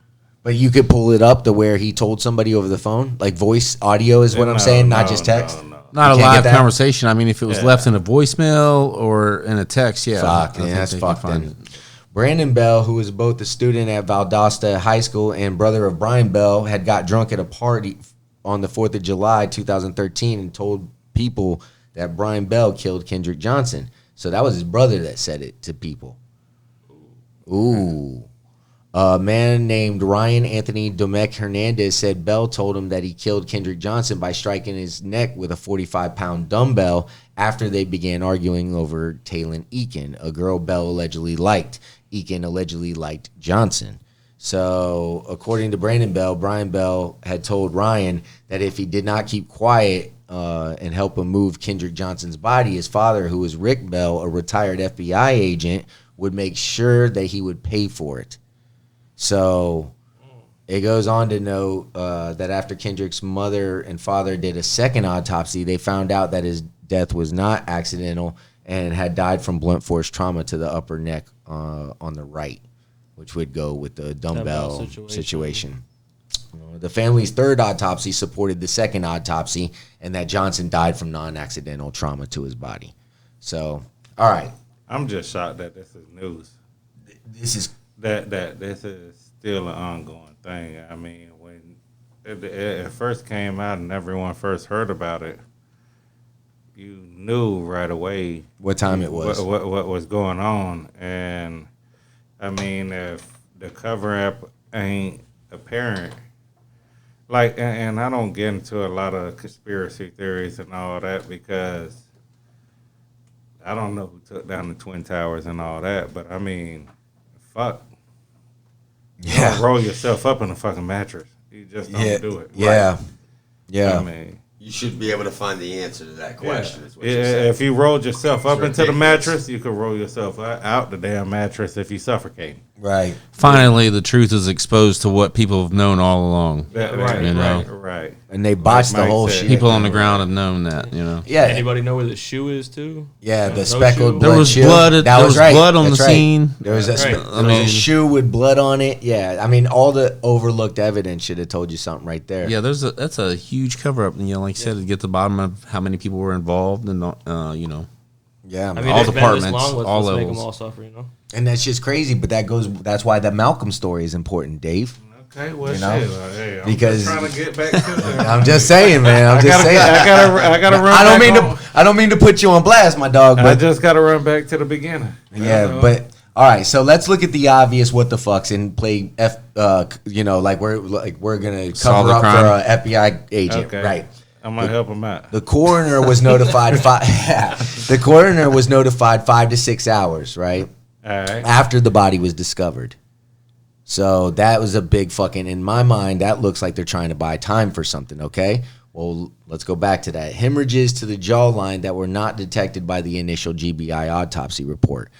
But you could pull it up to where he told somebody over the phone, like voice audio is what I'm saying, not just text. Not a You can't live get that? conversation. I mean, if it was left in a voicemail or in a text, yeah. Fuck, I think that's they can fucked find then. it. Brandon Bell, who was both a student at Valdosta High School and brother of Brian Bell, had got drunk at a party on the 4th of July, 2013, and told people that Brian Bell killed Kendrick Johnson. So that was his brother that said it to people. Ooh. A man named Ryan Anthony Domecq Hernandez said Bell told him that he killed Kendrick Johnson by striking his neck with a 45-pound dumbbell after they began arguing over Taylon Eakin, a girl Bell allegedly liked. Eakin allegedly liked Johnson. So, according to Brandon Bell, Brian Bell had told Ryan that if he did not keep quiet and help him move Kendrick Johnson's body, his father, who was Rick Bell, a retired FBI agent, would make sure that he would pay for it. So it goes on to note that after Kendrick's mother and father did a second autopsy, they found out that his death was not accidental and had died from blunt force trauma to the upper neck on the right, which would go with the dumbbell situation. The family's third autopsy supported the second autopsy and that Johnson died from non-accidental trauma to his body. So, all right. I'm just shocked that this is news. This is... That this is still an ongoing thing. I mean, when it first came out and everyone first heard about it, you knew right away what time it was, what was going on. And I mean, if the cover up ain't apparent, like, and I don't get into a lot of conspiracy theories and all that because I don't know who took down the Twin Towers and all that, but I mean, fuck. You don't roll yourself up in a fucking mattress. You just don't do it. Yeah. Right? Yeah. I mean, you should be able to find the answer to that question. Is what yeah. you're saying. If you rolled yourself up into the ridiculous. mattress, you could roll yourself out the damn mattress if you suffocate. Right. Finally, the truth is exposed to what people have known all along. Right. And they botched Like the whole Mike said. shit. People on the ground have known that, you know. Yeah. Anybody know where the shoe is too? Yeah, the No speckled shoe? blood There was shoe. blood. That There was right. blood on That's the right. scene. There was a, Right. there was a shoe with blood on it. Yeah, I mean, all the overlooked evidence should have told you something right there. Yeah, that's a huge cover up, and you know, like you said, to get to the bottom of how many people were involved, and you know, Yeah, I man. mean, all it's been departments, this long, let's all make levels. them all suffer, you know. And that's just crazy. But that's why the Malcolm story is important, Dave. Okay, well, You know? shit. Hey, I'm Because- just trying to get back to I'm just saying, man. I'm just saying. I gotta run. I don't mean to put you on blast, my dog. I But just gotta run back to the beginning. yeah, but all right. So let's look at the obvious what the fucks and play you know, like we're gonna Solve cover the up crime. for an FBI agent, Okay. right? I'm gonna help him out. The coroner was notified. The coroner was notified 5 to 6 hours, right, All right. after the body was discovered. So that was a big fucking. In my mind, that looks like they're trying to buy time for something. Okay, well, let's go back to that. Hemorrhages to the jawline that were not detected by the initial GBI autopsy report.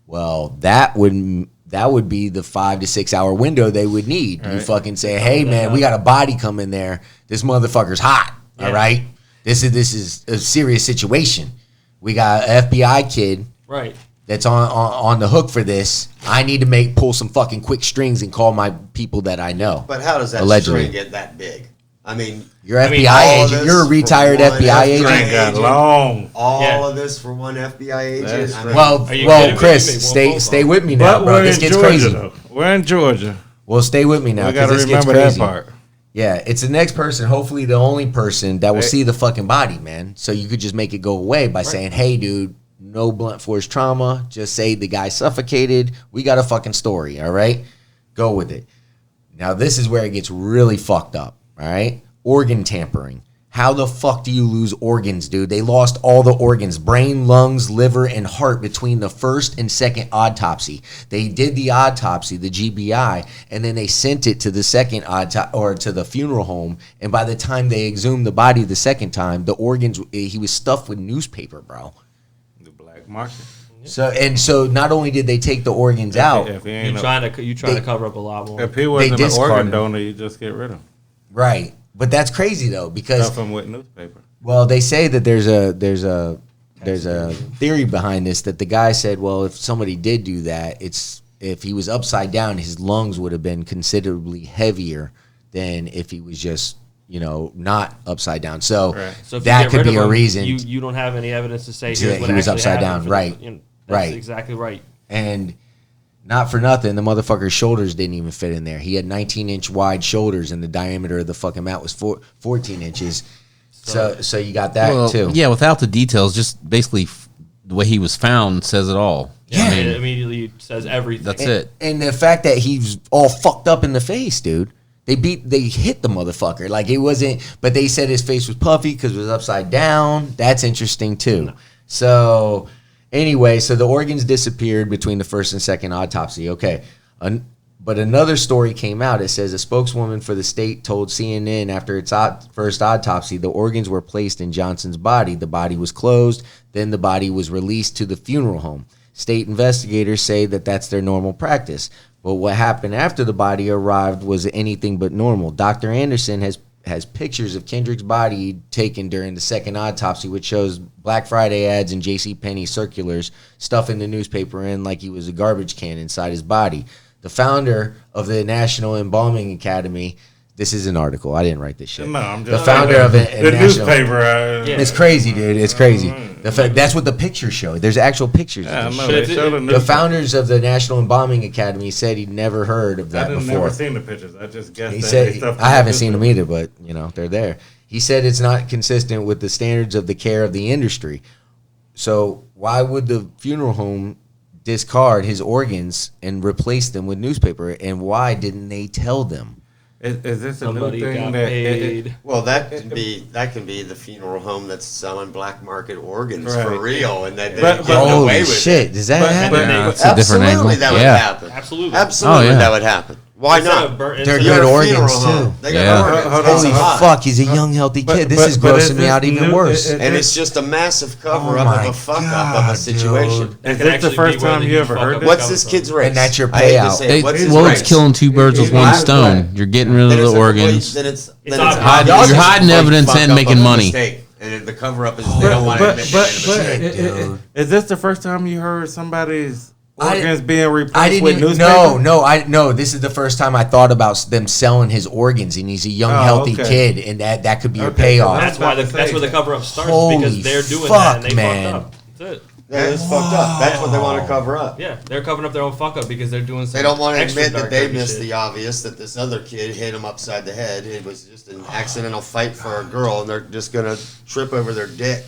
Well, that would be the 5 to 6 hour window they would need. You fucking say, hey man, we got a body coming there. This motherfucker's hot. Yeah. All right, this is a serious situation. We got an FBI kid Right. that's on the hook for this. I need to pull some fucking quick strings and call my people that I know. But how does that Allegedly. string get that big? I mean, You're I mean, FBI all agent. this You're a for retired one FBI FBI agent. String got agent. long. all Yeah. of this for one FBI agent. That's I right. Well, Are you kidding me? You Chris, made one phone stay call. with me now, But bro. we're This in gets Georgia, crazy. though. We're in Georgia. Well, stay with me now We because gotta this gets remember that crazy. part. Yeah, it's the next person, hopefully the only person that will Right. see the fucking body, man. So you could just make it go away by saying, hey, dude, no blunt force trauma. Just say the guy suffocated. We got a fucking story, all right? Go with it. Now, this is where it gets really fucked up, all right? Organ tampering. How the fuck do you lose organs, dude? They lost all the organs, brain, lungs, liver, and heart between the first and second autopsy. They did the autopsy, the GBI, and then they sent it to the second or to the funeral home. And by the time they exhumed the body the second time, the organs, he was stuffed with newspaper, bro. The black market. So not only did they take the organs out, If he You ain't trying to cover up a lot more. if he wasn't an discarded organ him. donor, you just get rid of him. right? But that's crazy though, because Stuff him with newspaper. well, they say that there's a theory behind this that the guy said, well, if somebody did do that, if he was upside down, his lungs would have been considerably heavier than if he was just not upside down. So Right. So if you that get could rid be of a him, reason. You don't have any evidence to say that here's what he was actually upside happened down, for right. that's Right. exactly right. And not for nothing, the motherfucker's shoulders didn't even fit in there. He had 19-inch wide shoulders, and the diameter of the fucking mat was 14 inches. So you got that too. Yeah, without the details, just basically the way he was found says it all. Yeah, Yeah. it immediately body says everything. That's it. And the fact that he's all fucked up in the face, dude. They hit the motherfucker. Like, it wasn't, but they said his face was puffy because it was upside down. That's interesting too. No. So anyway, so the organs disappeared between the first and second autopsy. Okay. But another story came out. It says a spokeswoman for the state told CNN after its first autopsy, the organs were placed in Johnson's body. The body was closed. Then the body was released to the funeral home. State investigators say that that's their normal practice. But what happened after the body arrived was anything but normal. Dr. Anderson has pictures of Kendrick's body taken during the second autopsy, which shows Black Friday ads and JCPenney circulars stuffing the newspaper in like he was a garbage can inside his body. The founder of the National Embalming Academy, this is an article. I didn't write this shit. No, I'm just the founder of the National newspaper. It's crazy, dude. It's crazy. That's what the pictures show. There's actual pictures. Yeah, of no, this they shit. show The founders of the National Embalming Academy said he'd never heard of that before. Never seen the pictures. I just guessed. He said, I haven't seen them either, but they're there. He said it's not consistent with the standards of the care of the industry. So why would the funeral home discard his organs and replace them with newspaper? And why didn't they tell them? Is this a Somebody new thing got that paid. Well, that can be the funeral home that's selling black market organs Right. for real, and that they But- get but- away Holy with shit! it. Does that But- happen? but- Yeah, that's a different angle. Absolutely, that would Yeah. happen. Absolutely. Absolutely, Oh, yeah. that would happen. Why Instead not? of burn- They're instead good of- You're a organs, funeral home. too. They Yeah. got organs. Hold on, Holy hold on. fuck! He's a young, healthy kid. This is but is grossing me this out even new- worse. And it's just a massive cover Oh up my of a fuck up of God, a situation. dude. That Is can this the actually first be where time the you huge ever fuck heard up this? What's comes this from. kid's race? And that's your I hate to payout. say it. What's his Well, race? it's killing two birds with He's one black, stone. right. You're getting rid of Then the it's a complete- organs. Then it's It's a obvious. hiding- You're it's just hiding a evidence fuck and up making of a money. mistake. And the cover up is they don't want to admit they made a mistake. Dude. Is this the first time you heard somebody's I organs being I replaced didn't with even, newspaper? no. This is the first time I thought about them selling his organs, and he's a young, Oh, healthy okay. kid, and that could be your Okay, payoff. That's why about to that's say. where the cover up starts Holy because they're doing fuck, that and they man. fucked up. That's it. Yeah, it's fucked up. That's what they want to cover up. Yeah, they're covering up their own fuck up because they're doing some They don't want to extra admit that dark, they dirty missed shit. the obvious, that this other kid hit him upside the head. It was just an accidental fight for a girl, and they're just going to trip over their dick,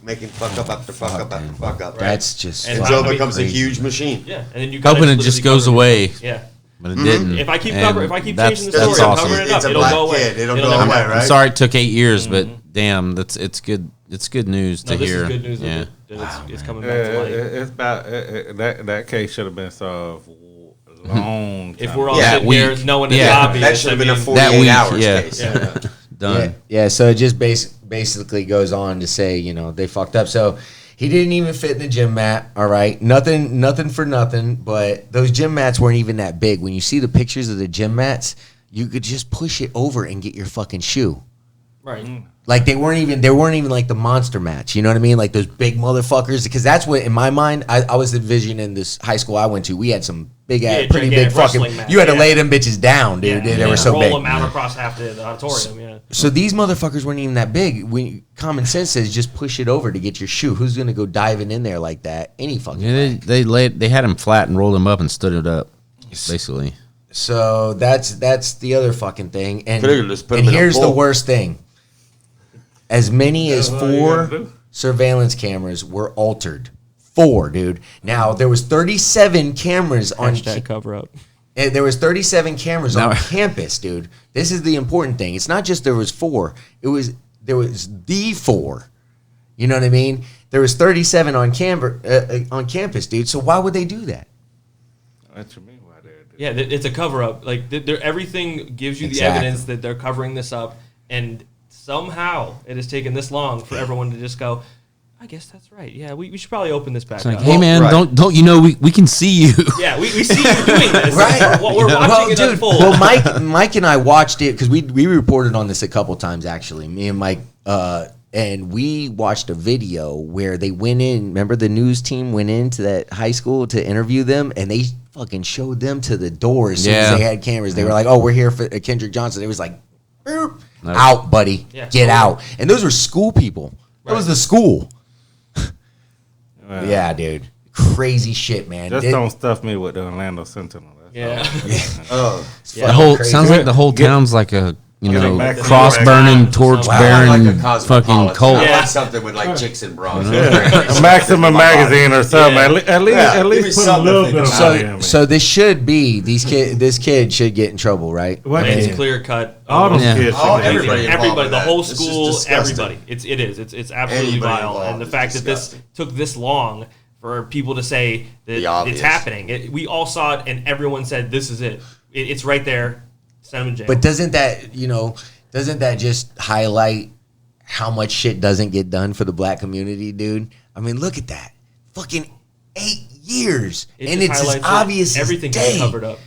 making fuck up after fuck up after fuck up. That's just And And fucking Joe becomes a crazy. huge machine. Yeah, and then you gotta Hoping it just literally goes cover away, it. Yeah. but it didn't. If I keep And changing that's the story, awesome. covering it It's up, a it'll black go away. kid. It'll go never away, happen. right? I'm sorry it took 8 years, but damn, it's good. It's good news No, to this hear. is good news. Yeah. That it's coming back to life. It's about that case should have been solved long. If time we're all ago. That sitting here week. knowing it's Yeah. obvious, That should have been a I mean, 48 that week, hours yeah. case. Yeah. Done. Yeah. So it just basically goes on to say, they fucked up. So he didn't even fit in the gym mat. All right, nothing for nothing. But those gym mats weren't even that big. When you see the pictures of the gym mats, you could just push it over and get your fucking shoe. Right. Like they weren't even like the monster match. You know what I mean? Like those big motherfuckers. Because that's what in my mind I was envisioning this high school I went to. We had some big ass, pretty big gigantic fucking. wrestling match, You had to yeah. lay them bitches down, dude. They were so roll big. them out across half the auditorium. Yeah. So these motherfuckers weren't even that big. Common sense says just push it over to get your shoe. Who's gonna go diving in there like that? Any fucking Yeah, way. they had him flat and rolled him up and stood it up, basically. So that's the other fucking thing. And, Could've just put 'em in a here's the bowl. worst thing. As many as That's all you gotta 4 do. surveillance cameras were altered. 4, dude. Now there was 37 cameras on. Hashtag cover up. There was 37 cameras on Now- campus, dude. This is the important thing. It's not just there was 4. There was the 4. You know what I mean? There was 37 on campus, dude. So why would they do that? What you mean? Why they do? Yeah, it's a cover up. Like everything gives you the Exactly. evidence that they're covering this up, and somehow it has taken this long for everyone to just go, I guess that's right. Yeah, we should probably open this back It's like, up. hey man, right. don't we can see you. Yeah, we see you doing this. Right. We're watching it unfold. Well, Mike and I watched it because we reported on this a couple times actually. Me and Mike, and we watched a video where they went in. Remember, the news team went into that high school to interview them, and they fucking showed them to the door as soon as Yeah. they had cameras. They were like, "Oh, we're here for Kendrick Johnson." It was like, "Boop, No. out, buddy, Yeah, get totally. out." And those were school people. That was the school. Well, Yeah, dude, crazy shit, man. Just It- don't stuff me with the Orlando Sentinel. That's Yeah. all. Oh, it's The fucking whole crazy. sounds like the whole town's like a you Yeah, know, like the cross New York burning, Times or torch something. I like bearing a fucking cosmopolitan. cult. I Yeah. like something with like chicks and bras. A Maximum magazine or something. Yeah. At least, Yeah, at give me least put a something little to bit of think money about. in me. So this should be this kid should get in trouble, right? What? It's Yeah. clear cut. All them Yeah. kids. Oh, should get everybody it. involved Everybody, with the that. whole This is school, disgusting. everybody. It is. It's absolutely Anybody vile, involved and the is fact that this disgusting. took this long for people to say that The obvious. it's happening. We all saw it, and everyone said, "This is it. It's right there. Send him in jail." But doesn't that just highlight how much shit doesn't get done for the black community, dude? I mean, look at that. Fucking 8 years. And just it's as highlights that obvious as everything day. can be covered up.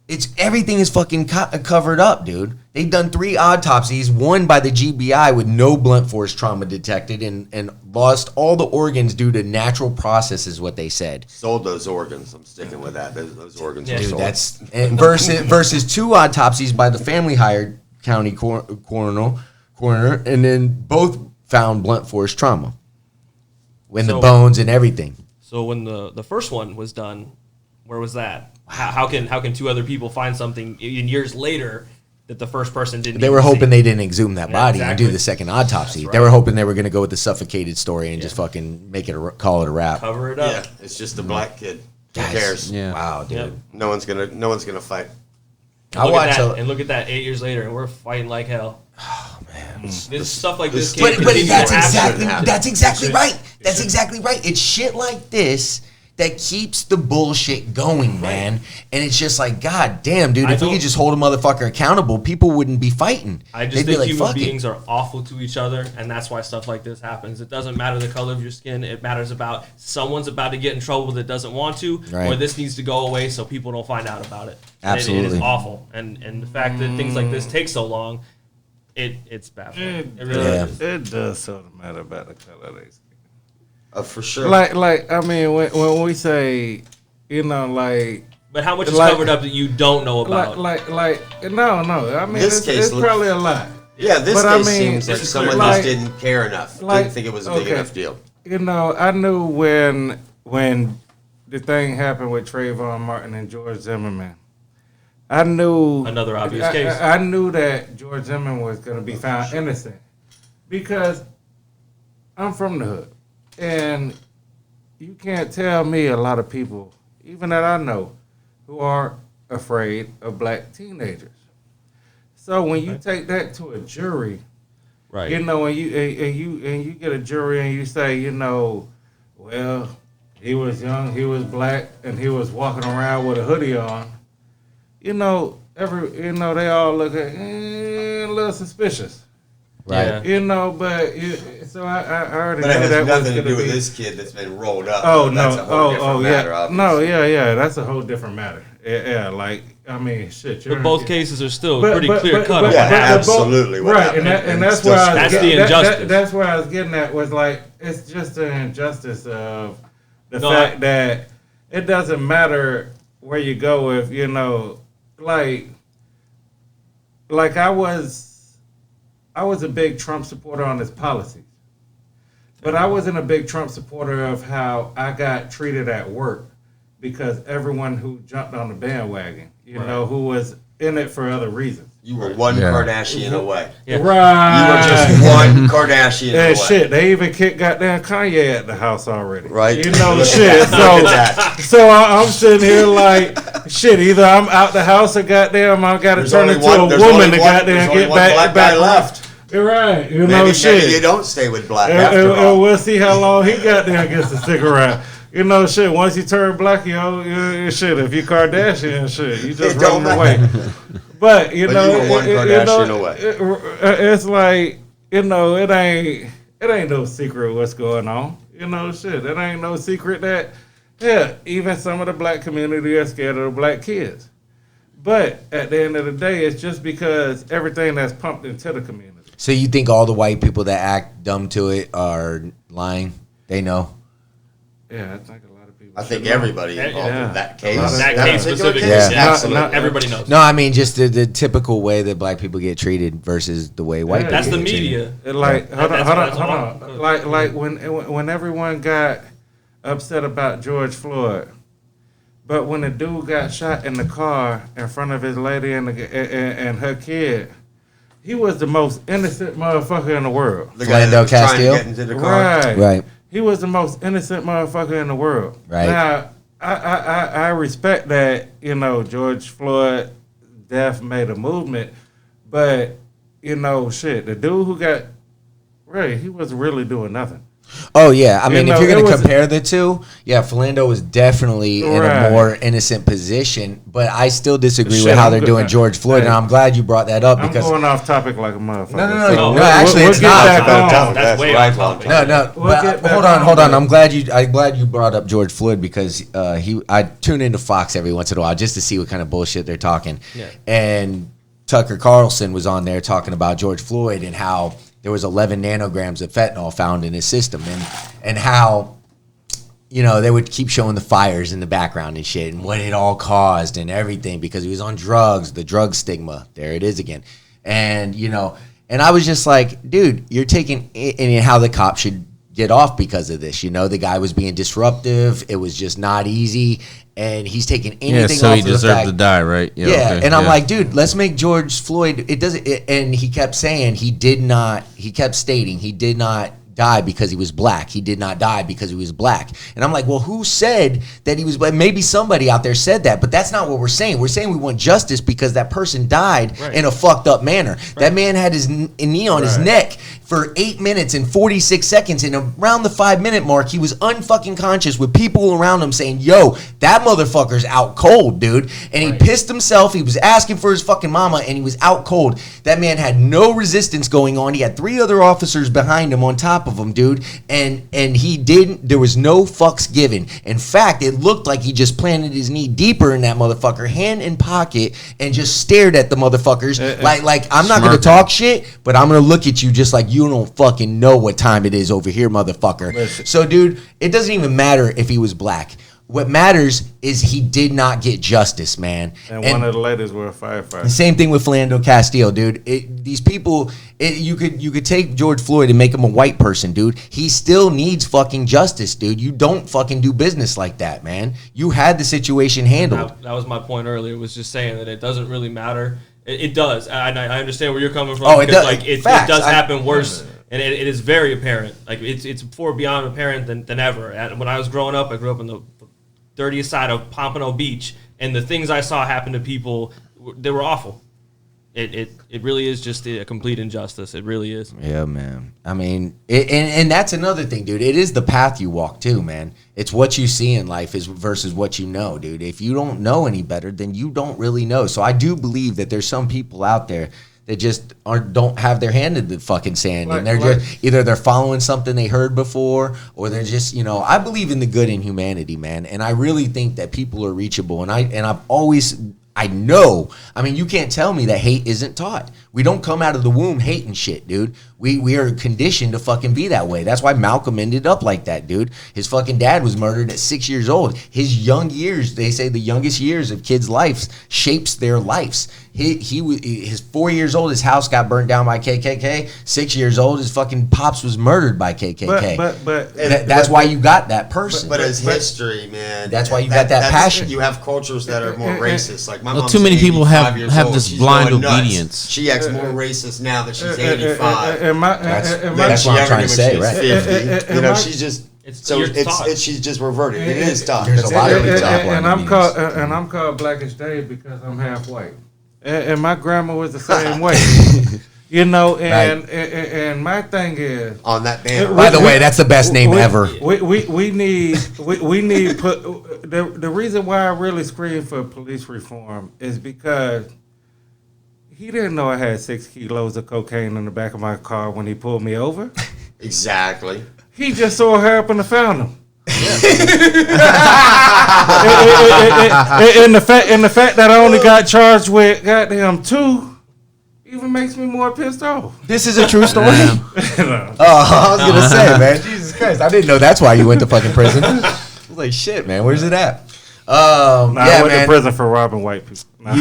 It's everything is fucking covered up, dude. They've done 3 autopsies, one by the GBI with no blunt force trauma detected, and lost all the organs due to natural processes. What they said, Sold those organs. I'm sticking with that. Those organs Yeah. were dude. sold. That's and versus 2 autopsies by the family hired county coroner, and then both found blunt force trauma in the So- bones and everything. So when the first one was done, where was that? How can 2 other people find something in years later that the first person didn't? They were even see? hoping they didn't exhume that Yeah, body and do exactly. the second autopsy. That's They were right. hoping they were going to go with the suffocated story and just fucking make it call it a wrap. cover it up. Yeah, it's just a black kid. Who Guys, cares? Yeah. Wow, dude. Yep. No one's gonna fight. And I look watch at that, a- and look at that 8 years later, and we're fighting like hell. Oh man. This stuff like this. this can't But continue that's to happen. exactly happen. that's exactly right. That's exactly right. It's shit like this that keeps the bullshit going, man. And it's just like, God damn, dude, I if we don't- could just hold a motherfucker accountable, people wouldn't be fighting. I just They'd be think like, human fuck it. beings are awful to each other, and that's why stuff like this happens. It doesn't matter the color of your skin. It matters about someone's about to get in trouble that doesn't want to, Right. or this needs to go away so people don't find out about it. And it is Absolutely. awful. And the fact that things like this take so long, it's baffling. It really Yeah. is. It does sort of matter about the color of their skin. For sure. Like I mean, when we say, you know, like But how much is Like- covered up that you don't know about? no. I mean, This it's, case it's looks- probably a lot. yeah, this but I case mean, seems this like is someone clear. just Like- didn't care enough. like, Didn't think it was a big okay. enough deal. You know, I knew when the thing happened with Trayvon Martin and George Zimmerman. I knew Another obvious case. I knew that George Zimmerman was going to be found innocent because I'm from the hood, and you can't tell me a lot of people, even that I know, who are afraid of black teenagers. So when you take that to a jury, Right. you know, and you get a jury and you say, you know, well, he was young, he was black, and he was walking around with a hoodie on. You know, they all look at a little suspicious. Right. Yeah. You know, but so I already But it knew has that was nothing to gonna do with be. this kid that's been rolled up. Oh That's no! a whole different matter, Yeah. obviously. No, yeah. That's a whole different matter. Yeah. Like I mean, shit. But both cases are still But- pretty but- clear but- cut. but- on Yeah, what happened. but both- absolutely what right, happened. and that's still where I was That's getting, the injustice. that's where I was getting at was like it's just the injustice of the No, fact that it doesn't matter where you go if you know like I was a big Trump supporter on his policies. But I wasn't a big Trump supporter of how I got treated at work because everyone who jumped on the bandwagon, you know, who was in it for other reasons. You were one Yeah. Kardashian away. Yeah. Right. You were just one Kardashian away. And shit, they even kicked goddamn Kanye at the house already. Right. You know, Look at shit. that. Look at that. So I'm sitting here like, shit, either I'm out the house or goddamn I gotta There's turn only into one- a there's woman only to one- goddamn there's only get one back. black back guy left. You're right. You know, Maybe shit. you don't stay with black And, after and all. we'll see how long he goddamn gets to stick around. You know, shit. Once you turn black, you shit. If you Kardashian, shit, you just It don't running away. matter. But you But know, you were one Kardashian away. it's like you know, it ain't no secret what's going on. You know, shit. It ain't no secret that even some of the black community are scared of the black kids. But at the end of the day, it's just because everything that's pumped into the community. So you think all the white people that act dumb to it are lying? They know. Yeah, I think a lot of people. I think should know. everybody involved Yeah. in that case. That that case particular specifically, case, Yeah. absolutely. everybody knows. No, I mean just the typical way that black people get treated versus the way white Yeah. people That's the get treated. media. Like, hold That's on. all. Like when everyone got upset about George Floyd, but when the dude got shot in the car in front of his lady and her kid, he was the most innocent motherfucker in the world. The guy that was trying to Castile? get into the car. Right. He was the most innocent motherfucker in the world. Right. Now, I respect that, George Floyd death made a movement, but, shit, the dude who got he wasn't really doing nothing. Oh, yeah. I mean, if you're going to was- compare the two, Philando was definitely in a more innocent position, but I still disagree with how they're doing George Floyd, and I'm glad you brought that up because... I'm going off topic like a motherfucker. No, actually, it's not. That's way off topic. No. But hold on. I'm glad you brought up George Floyd because I tune into Fox every once in a while just to see what kind of bullshit they're talking. Yeah. And Tucker Carlson was on there talking about George Floyd and how there was 11 nanograms of fentanyl found in his system, and how they would keep showing the fires in the background and shit and what it all caused and everything because he was on drugs, the drug stigma. There it is again. And and I was just like, dude, you're taking and how the cop should get off because of this. The guy was being disruptive. It was just not easy. And he's taking anything so off he of the deserved fact. to die, right? Yeah, okay, and I'm like, dude, let's make George Floyd. It doesn't. And he kept saying he did not. He kept stating he did not die because he was black. He did not die because he was black. And I'm like, well, who said that he was black? Maybe somebody out there said that, but that's not what we're saying. We're saying we want justice because that person died in a fucked up manner. Right. That man had his knee on his neck for 8 minutes and 46 seconds, and around the 5-minute mark, he was unfucking conscious with people around him saying, yo, that motherfucker's out cold, dude. And he pissed himself. He was asking for his fucking mama, and he was out cold. That man had no resistance going on. He had 3 other officers behind him on top of him, dude. And he didn't, there was no fucks given. In fact, it looked like he just planted his knee deeper in that motherfucker, hand in pocket, and just stared at the motherfuckers. Like I'm not going to talk shit, but I'm going to look at you just like you don't fucking know what time it is over here, motherfucker. Listen. So, dude, it doesn't even matter if he was black. What matters is he did not get justice, man. And one of the ladies were a firefighter. The same thing with Philando Castile, dude. These people, you could take George Floyd and make him a white person, dude. He still needs fucking justice, dude. You don't fucking do business like that, man. You had the situation handled. That was my point earlier. Was just saying that it doesn't really matter. It does. I understand where you're coming from. Oh, it does. Like it does happen worse. And it is very apparent. Like it's far beyond apparent than ever. When I was growing up, I grew up in the dirtiest side of Pompano Beach, and the things I saw happen to people, they were awful. It really is just a complete injustice. It really is. Yeah, man. I mean, and that's another thing, dude. It is the path you walk too, man. It's what you see in life versus what you know, dude. If you don't know any better, then you don't really know. So I do believe that there's some people out there that just don't have their hand in the fucking sand, and they're just either they're following something they heard before, or they're just I believe in the good in humanity, man, and I really think that people are reachable, and I've always. I know. I mean, you can't tell me that hate isn't taught. We don't come out of the womb hating shit, dude. We are conditioned to fucking be that way. That's why Malcolm ended up like that, dude. His fucking dad was murdered at 6 years old. His young years, they say the youngest years of kids' lives shapes their lives. His 4 years old, his house got burned down by KKK. 6 years old, his fucking pops was murdered by KKK. But that's why you got that person. But as history, man. That's why you got that passion. You have cultures that are more racist. Like my Well, mom's too many people 85 have years old. this She's blind going nuts. obedience. She acts more racist now that she's 85. That's what I'm trying to say, right? 50. She's just she's just reverted. It is taught. There's a lot of and I'm called Blackish Dave because I'm half white. And my grandma was the same way. And my thing is on that banner. By the way, that's the best name ever. We need the reason why I really scream for police reform is because he didn't know I had 6 kilos of cocaine in the back of my car when he pulled me over. Exactly. He just so happened to found him. And the fact that I only got charged with goddamn 2 even makes me more pissed off. This is a true story. I was gonna say, man, Jesus Christ, I didn't know that's why you went to fucking prison. I was like, shit, man, where's it at? I went to prison for robbing white people. No,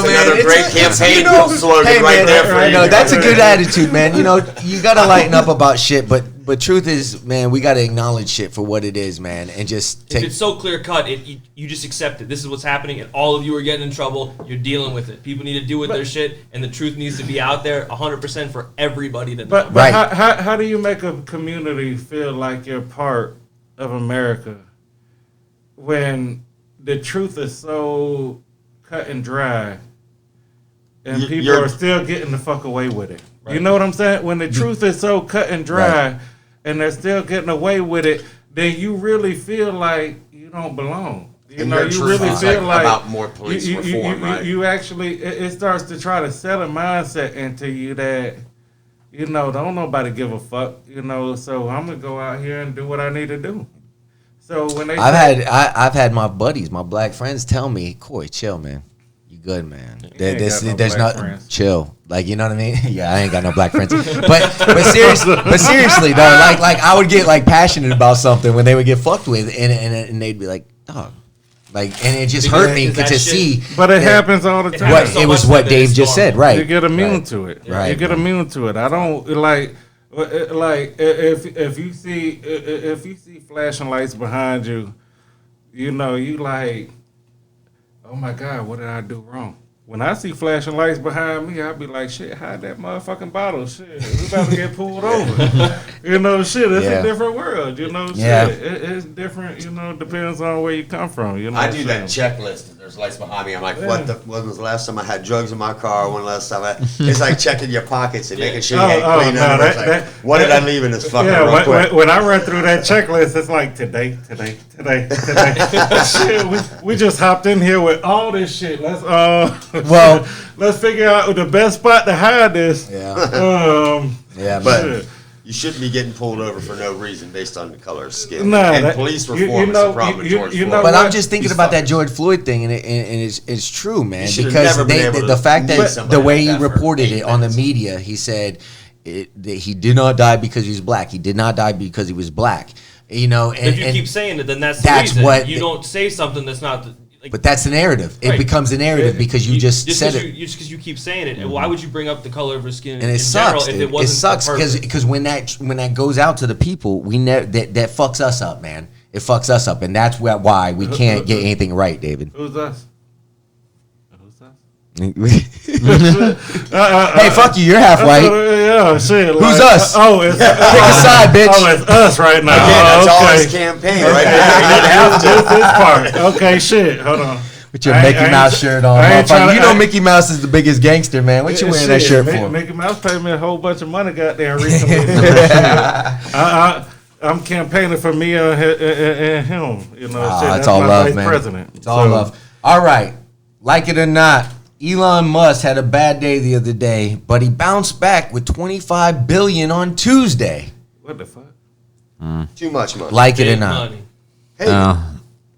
man, another great campaign slogan hey, right man, there for you. No, that's a good attitude, man. You gotta lighten up about shit, but but truth is, man, we got to acknowledge shit for what it is, man, and just take. If it's so clear cut, you just accept it. This is what's happening, and all of you are getting in trouble. You're dealing with it. People need to deal with their shit, and the truth needs to be out there 100% for everybody to know. But Right. how do you make a community feel like you're part of America when the truth is so cut and dry and people are still getting the fuck away with it? Right. You know what I'm saying? When the truth is so cut and dry and they're still getting away with it, then you really feel like you don't belong. You know, you really feel like about more police reform, right? You actually, it starts to try to set a mindset into you that, you know, don't nobody give a fuck, you know, so I'm going to go out here and do what I need to do. So when I've had my buddies, my black friends tell me, Coy, chill, man. You good, man. There's not chill. Like, you know what I mean? Yeah, I ain't got no black friends. But seriously though, like I would get like passionate about something when they would get fucked with and they'd be like, dog. Like, and it just hurt me to see. But it happens all the time. It was what Dave just said, right? You get immune to it. Right. You get immune to it. I don't like if you see flashing lights behind you, you know, you like, oh my God, what did I do wrong? When I see flashing lights behind me, I be like, shit, hide that motherfucking bottle. Shit, we about to get pulled over. You know, shit, it's a different world. You know, shit, it's different. You know, depends on where you come from. You know, I do that checklist. If there's lights behind me, I'm like, when was the last time I had drugs in my car? When last time it's like checking your pockets and making sure you ain't clean. What did I leave in this fucking real quick? When I run through that checklist, it's like today. Shit, we just hopped in here with all this shit. Let's figure out the best spot to hide this. But you shouldn't be getting pulled over for no reason based on the color of skin. And police reform is a problem with George Floyd. But I'm just thinking about that George Floyd thing, and it's true, man. Because the fact that the way he reported it on the media, he said that he did not die because he was black. He did not die because he was black. You know, and if you keep saying it, then that's the reason. What you don't say something that's not. But that's the narrative. It becomes a narrative because you just said it. Just because you keep saying it, and why would you bring up the color of her skin? And it sucks. General if it wasn't because when that goes out to the people, that fucks us up, man. It fucks us up, and that's why we can't get anything right, David. Who's us? Hey, fuck you! You're half white. Yeah, shit. Who's us? It's pick a side, bitch. Oh, it's us right now. Again, that's all his campaign right there. This part. Okay, shit. Hold on. With your Mickey Mouse shirt on, you know Mickey Mouse is the biggest gangster, man. What you wearing that shirt for? Mickey Mouse paid me a whole bunch of money, goddamn, recently. I'm campaigning for me and him. You know, that's all love, man. President. It's all love. All right, like it or not. Elon Musk had a bad day the other day, but he bounced back with $25 billion on Tuesday. What the fuck? Too much money. Like it or not. Money. Hey,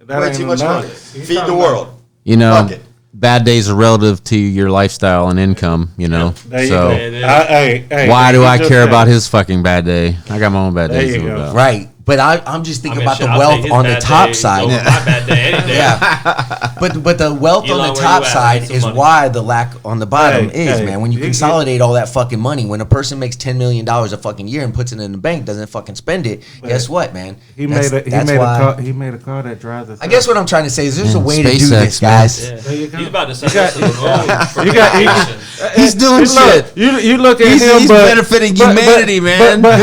way too much money. Feed the world. You know, bad days are relative to your lifestyle and income, you know. So why do I care about his fucking bad day? I got my own bad days. Right. But I'm just thinking about the wealth on the top side. My bad day any day. Yeah. But the wealth on the top side is why the lack on the bottom is, man. When you consolidate all that fucking money, when a person makes $10 million a fucking year and puts it in the bank, doesn't fucking spend it, guess what, man? He made a car that drives us. I guess what I'm trying to say is there's a way to do this, guys. Yeah. He's about to send us to the moon. He's doing shit. You look at him, he's benefiting humanity, man. But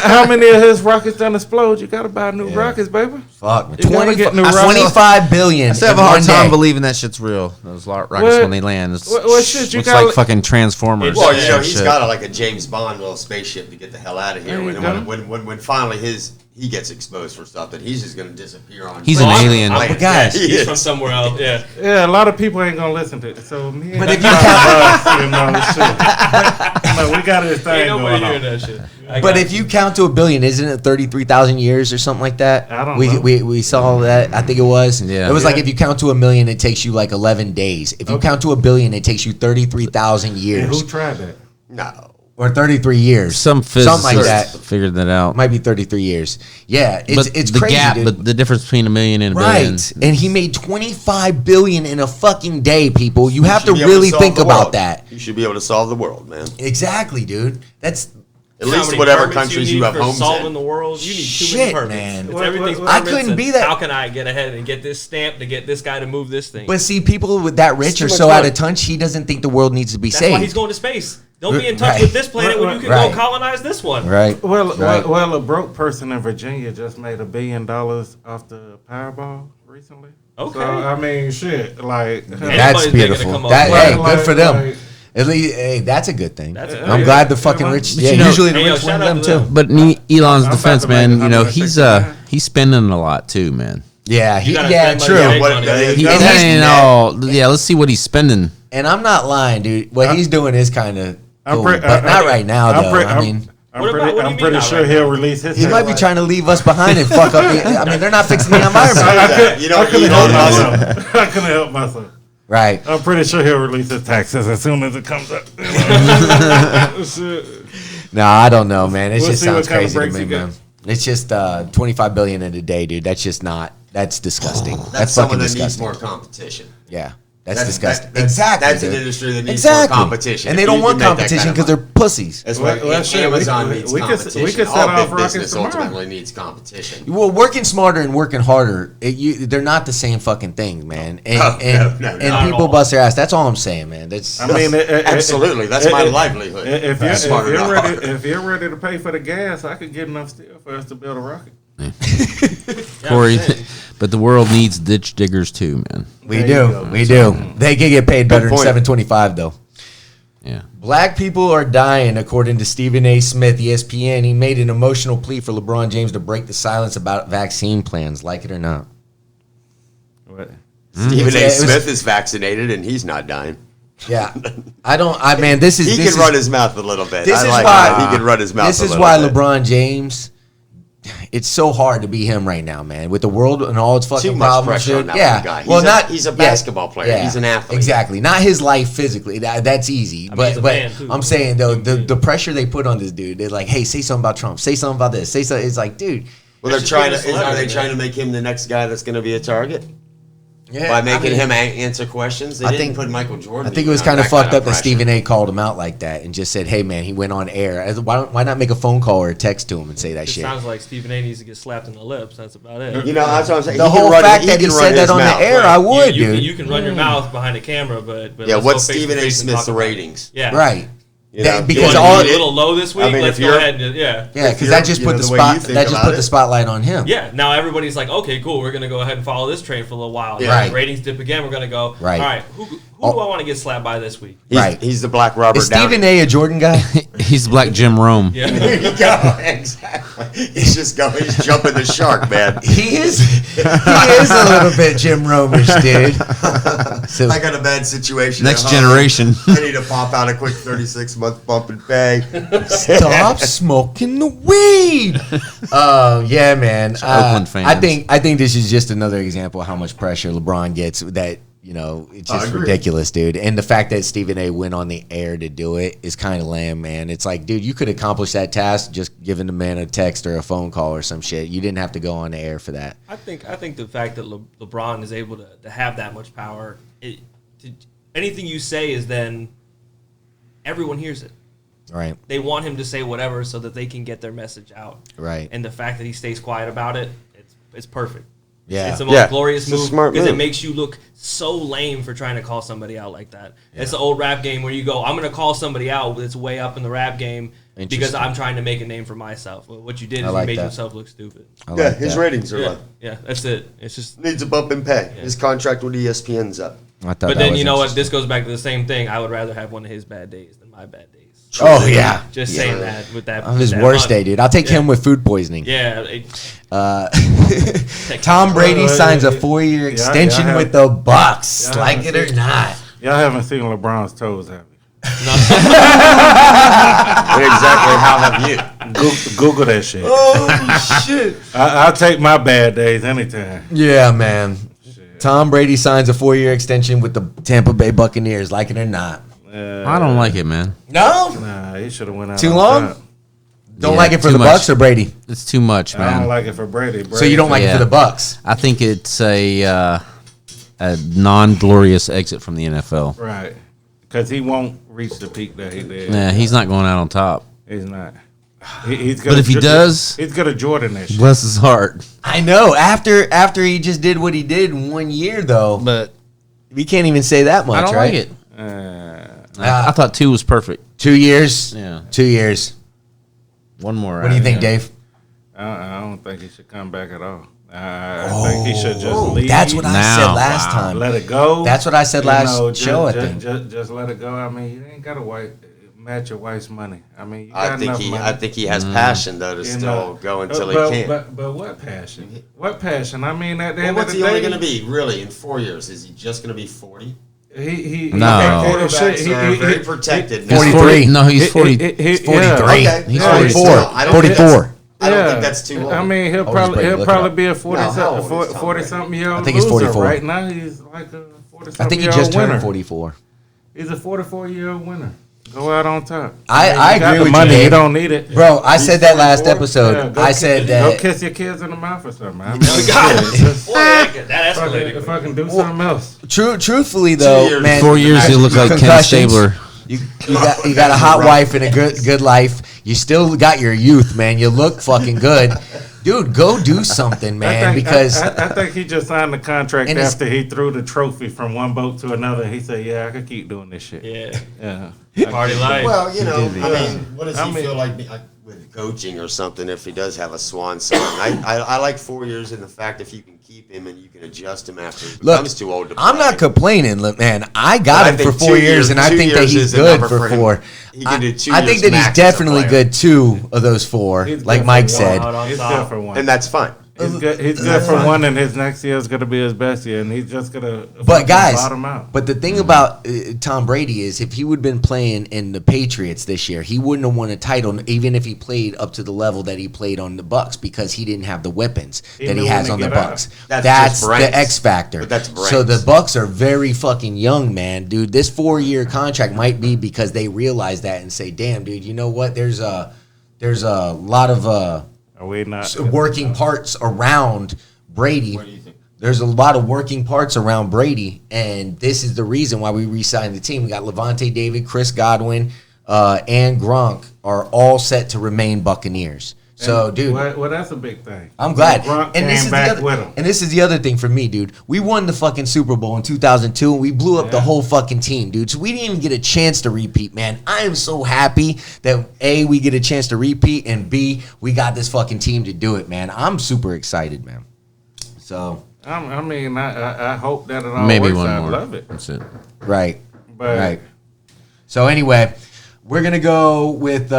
how many of his rockets done explode? You gotta buy new rockets, baby. Fuck, $25 billion. I still have a hard time believing that shit's real. Those rockets when they land, what shit? Looks like fucking Transformers. Well, you know, he's got like a James Bond little spaceship to get the hell out of here. When finally he gets exposed for stuff, that he's just gonna disappear on. He's an alien. Guys, he's from somewhere else. Yeah. Yeah, a lot of people ain't gonna listen to it. So me, but if you count, you know, shit. We got this thing going on. That shit. But if you count to $1 billion, isn't it 33,000 years or something like that? I don't know. We saw that. I think it was. Yeah. It was like if you count to $1 million, it takes you like 11 days. If you count to $1 billion, it takes you 33,000 years. And who tried that? No. Or 33 years. Some physicists like that. Figured that out. Might be 33 years. Yeah, it's the crazy. Gap, but the difference between $1 million and $1 billion. Right, and he made $25 billion in a fucking day. People, you have to really think about that. You should be able to solve the world, man. Exactly, dude. At least whatever countries you have for homes solving in. the world, you need too Shit, many permits. man. It's everything's I permits couldn't and be that- How can I get ahead and get this stamp to get this guy to move this thing? But see, people with that rich too are much so out money. of touch. He doesn't think the world needs to be That's saved. why he's going to space. Don't be in touch Right. with this planet when you can Right. go colonize this one. Right. Well, a broke person in Virginia just made $1 billion off the Powerball recently. Okay. So, I mean, shit, like That's Anybody's making a beautiful. come up That, with hey, it. good for them. Like- At least, hey, that's a good thing. That's a I'm good glad the fucking rich. But Yeah, you know- usually the Hey, yo, rich shout win out them to them. too. But in Elon's I'm defense, about to make man, $160. he's spending a lot too, man. Yeah, You gotta yeah, spend money true. to make What- money. He And that he's ain't net. all. Yeah, let's see what he's spending. And I'm not lying, dude. What he's doing is kind of cool, pre- but not right now, though. I mean, I'm What about- pretty, what do you I'm mean pretty not sure right he'll now? release his. he might be trying to leave us behind and fuck up. I mean, they're not fixing the I environment, couldn't, You know, I couldn't Elon help Musk- myself. I couldn't help myself. right? I'm pretty sure he'll release his taxes as soon as it comes up. Shit. No, I don't know, man. It We'll just see what sounds kind of crazy to breaks me, he got. man. It's just 25 billion in a day, dude. That's just not. That's disgusting. That's That's someone fucking that needs disgusting. more competition. Yeah, that's disgusting. That's, exactly. That's an dude. industry that needs Exactly. more competition. And they If don't you want can make that competition kind because of they're pussies. That's why Well, shit, Amazon we- needs we could- competition. we could set All off big rockets business tomorrow. ultimately needs competition. Well, working smarter and working harder, they're not the same fucking things, man. And, No, and, no, and not at people all. bust their ass. That's all I'm saying, man. That's I mean, Absolutely, that's my livelihood. If That's smart you're enough. ready, if you're ready to pay for the gas, I could get enough steel for us to build a rocket. Corey, but the world needs ditch diggers too, man. we There do. you go. We do. They can get paid better than point. $7.25 though. Yeah. Black people are dying, according to Stephen A. Smith, ESPN. He made an emotional plea for LeBron James to break the silence about vaccine plans, like it or not. What? Stephen Yeah, A. it was- Smith is vaccinated and he's not dying. Yeah, man, this is He this can is, run his mouth a little bit. This I is like why how he can run his mouth. This a is little why bit. LeBron James. It's so hard to be him right now, man. With the world and all its fucking Too much problems. pressure on dude. that Yeah, one guy. well, He's a basketball player. He's an athlete. Exactly, not his life physically. That's easy. mean, but he's a man, too. I'm saying though, the pressure they put on this dude. They're like, hey, say something about Trump. Say something about this. Say something. It's like, dude. Well, they're That's just trying being to. a Are celebrity, they trying man. to make him the next guy that's going to be a target Yeah, by making I mean, him answer questions? They I didn't think- put Michael Jordan. I think it was even kind of under fucked up that pressure. Stephen A. called him out like that and just said, hey, man, he went on air. Why not make a phone call or a text to him and say that It shit? sounds like Stephen A. needs to get slapped in the lips. That's about it. You know, that's what I'm saying. The He can whole run- fact that he can said run that his on the mouth. air, I would, you, dude. You can run your mouth behind the camera, but Yeah, let's what's go face to Stephen A. face and Smith's talk about it. ratings? Yeah, Right. You know, Because You all want to be a little low this week. I mean, let's if go you're- ahead and yeah. Yeah, because you're- that just you put know, the the way spot. you think That just about put it. the spotlight on him. Yeah, now everybody's like, okay, cool. We're gonna go ahead and follow this train for a little while. Yeah. Right. Ratings dip again. We're gonna go. Right. All right. Who do I want to get slapped by this week? Right. He's the Black Robert Is Downey. Stephen A. Jordan guy? He's Black Jim Rome. Yeah. There you go. Exactly. He's just going. He's jumping the shark, man. He is. He is a little bit Jim Romish, dude. So, I got a bad situation. Next at home. generation. I need to pop out a quick 36-month bump and pay. stop smoking the weed. Yeah, man. Oakland fans. I think this is just another example of how much pressure LeBron gets. That it's just agree. ridiculous, dude. And the fact that Stephen A. went on the air to do it is kind of lame, man. It's like, dude, you could accomplish that task just giving the man a text or a phone call or some shit. You didn't have to go on the air for that. I think the fact that LeBron is able to have that much power, anything you say is then everyone hears it. Right. They want him to say whatever so that they can get their message out. Right. And the fact that he stays quiet about it, it's perfect. Yeah. It's the most Yeah, glorious it's a move smart because it move. makes you look so lame for trying to call somebody out like that. It's the old rap game where you go, I'm going to call somebody out that's way up in the rap game because Interesting. I'm trying to make a name for myself. Well, what you did is I like you made that. yourself look stupid. I Yeah, like his that. ratings are Yeah, low. yeah, that's it. It's just. Needs a bump in pay. Yeah. His contract with ESPN's up. I thought But that then was you know what? interesting. This goes back to the same thing. I would rather have one of his bad days than my bad days. Oh yeah. Just saying that with that. On his with that worst money. day, dude. I'll take him with food poisoning. Yeah. Tom Brady Well, signs a yeah, 4-year yeah, extension yeah, I with the Bucks. Yeah, I like haven't it or seen- not. Y'all haven't seen LeBron's toes, have you? But exactly how have you? Google that shit. Oh shit. I'll take my bad days anytime. Yeah, man. Tom Brady signs a 4-year extension with the Tampa Bay Buccaneers. Like it or not. I don't like it, man. No. Nah, he should have went out. Too on long? top. Don't Yeah, like it for too the much. Bucks or Brady. It's too much, I don't man. like it for Brady. So you don't like it Yeah. for the Bucks. I think it's a non-glorious exit from the NFL. Right. Because he won't reach the peak that he did. Nah, he's not going out on top. He's not. He's But if he does, he's gonna Jordan that shit. bless his heart. I know. After he just did what he did in 1 year, though, But we can't even say that much, I don't right? like it. I thought 2 was perfect. 2 years. Yeah. 2 years. One more. What do you think, Dave? I don't think he should come back at all. I think he should just leave. That's what I said last time. Let it go. That's what I said last show. I think. Just let it go. I mean, you ain't got to match your wife's money. I mean, you I got think enough money. I think he has passion though to still go until he can't. But what passion? What passion? I mean, at the end What's of he the only day, going to be really in 4 years? Is he just going to be 40? No. Quarterbacks are very protected. 43. No, he's 40. He's 43. Okay. He's All right, 44. still, I don't think 44. that's- I don't think that's too old. I mean, he'll Always probably break, look it probably up. be a how old is Tom 40 something year old. I think he's 44. Right now, he's like a 40 I something think he year just old turned winner. 44. He's a 44-year-old winner. Go out on top. I You got agree the with money. you, You Dave. don't need it. Bro, I said that last 44. episode. Go I said go that. kiss your kids in the mouth or something. I mean, God. just Boy, that escalated. fucking do something else. Truthfully though, years. man, 4 years, he look like Ken concussions. Stabler. You got a hot wife and a good life. You still got your youth, man. You look fucking good, dude. Go do something, man. Because I think he just signed the contract And it's- after he threw the trophy from one boat to another. He said, "Yeah, I could keep doing this shit." Yeah. Yeah. Party life. Well, you know, did I it. mean, what does I he mean- feel like with coaching or something if he does have a swan song? I like 4 years in the fact if you can keep him and you can adjust him after he look, becomes too old to play. I'm not complaining, man. I But got I him for think 4 2 years, years- and I 2 think that years he's is good enough for for him. 4. He can do 2 I think years that max he's as a definitely player. good 2 of those 4, He's like good Mike for said. one. He's good for one. And that's fine. He's good for one, and his next year is going to be his best year, and he's just going to But guys, bottom out. but the thing about Tom Brady is if he would have been playing in the Patriots this year, he wouldn't have won a title even if he played up to the level that he played on the Bucks because he didn't have the weapons that knew he has when on to the get out. Bucks. That's That's just brains. the X factor. But that's So the brains. Bucks are very fucking young, man, dude. This 4-year contract might be because they realize that and say, "Damn, dude, you know what? There's a lot of Are we not? working parts around Brady." What do you think? There's a lot of working parts around Brady, and this is the reason why we re-signed the team. We got Levante David, Chris Godwin, and Gronk are all set to remain Buccaneers. So, dude, Well, that's a big thing. I'm glad. Gronk And this came is back the other, with him. and this is the other thing for me, dude. We won the fucking Super Bowl in 2002, and we blew up the Yeah. whole fucking team, dude. So we didn't even get a chance to repeat, man. I am so happy that A, we get a chance to repeat, and B, we got this fucking team to do it, man. I'm super excited, man. So, I mean, I hope that it all Maybe works. one I more. love it. That's it. right. But Right. So anyway, we're gonna go with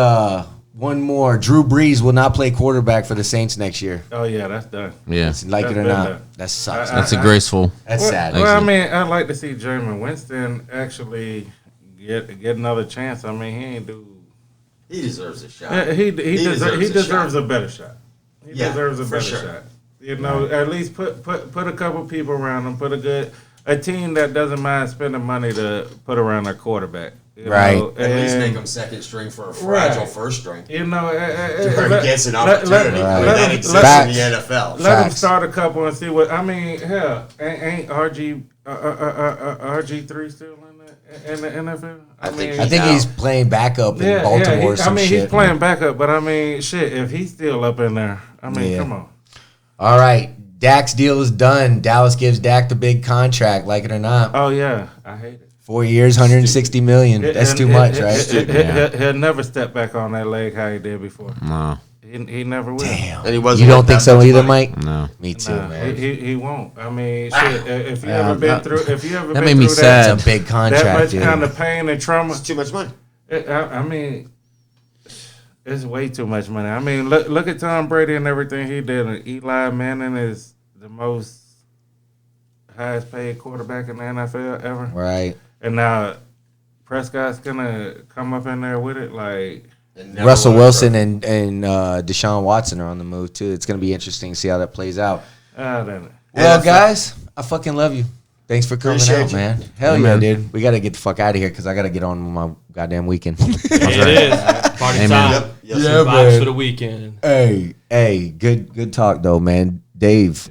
one more. Drew Brees will not play quarterback for the Saints next year. Oh yeah, that's done. Yeah. Like That's it or been not, done. that sucks. That's a graceful. That's sad. Well, I mean, I'd like to see Jameis Winston actually get another chance. I mean, he ain't do. He deserves a shot. He deserves shot. a better shot. He Yeah, deserves a for better sure. shot. You know, at least put a couple people around him. Put a team that doesn't mind spending money to put around their quarterback. You Right. know, At least and- make him second string for a fragile Right. first string. You know, Where he gets an opportunity. That exists Facts. in the NFL. Let him Facts. start a couple and see what. I mean, hell, ain't RG3 still in the NFL? I think I think he's playing backup in Baltimore. Or some I mean, shit, he's playing man. backup, but I mean, shit, if he's still up in there, I mean, Yeah. come on. All right, Dak's deal is done. Dallas gives Dak the big contract, like it or not. Oh yeah, I hate it. 4 years, 160 million. That's too much, right? He'll never step back on that leg how he did before. No. He never will. Damn. And he wasn't You don't worth think that so much either, money. Mike? No. Me too, Nah, man. he won't. I mean, shit. If you ever been through, if you ever That been made me through sad. It's a big that contract, much dude. kind of pain and trauma, It's too much money. I mean, it's way too much money. I mean, look at Tom Brady and everything he did. And Eli Manning is the most highest paid quarterback in the NFL ever. Right. And now Prescott's gonna come up in there with it, like. And never Russell won a Wilson trophy. and Deshaun Watson are on the move too. It's gonna be interesting to see how that plays out. I don't know. Well, guys, I fucking love you. Thanks for coming Appreciate out, you. man. Hell Yeah, yeah, man. dude. We gotta get the fuck out of here because I gotta get on with my goddamn weekend. It is. Party Amen. time. Yep. Yes, Yeah, sir. Vibes man. for the weekend. hey, good talk though, man. Dave,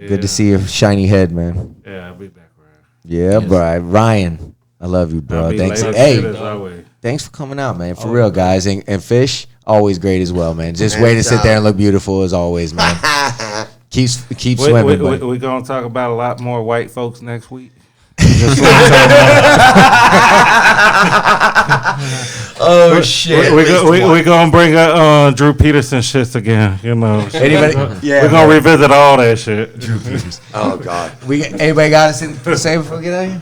good to see your shiny head, man. Yeah, I'll be back around. Yeah, bro. Ryan, I love you, bro. I'll be Thanks. late as Hey, shit as always. thanks for coming out, man. For real, guys. And Fish, always great as well, man. Just And, way to sit there and look beautiful as always, man. keep swimming. We're going to talk about a lot more white folks next week. Oh shit! We're gonna bring up Drew Peterson shits again. You know, Anybody? we're gonna revisit all that shit. Drew Peters. Oh God. Anybody got us to say before we get out of here?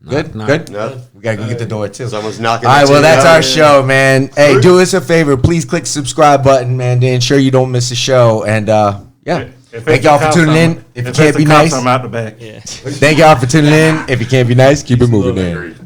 Good, good. No. We gotta go get the door too. Someone's knocking. All right, the well, TV that's out. our show, man. Hey, do us a favor. Please click the subscribe button, man, to ensure you don't miss the show. And, yeah. Thank y'all for tuning in. If you can't be nice, I'm out the back. Yeah. thank y'all for tuning in. If you can't be nice, keep it moving, man.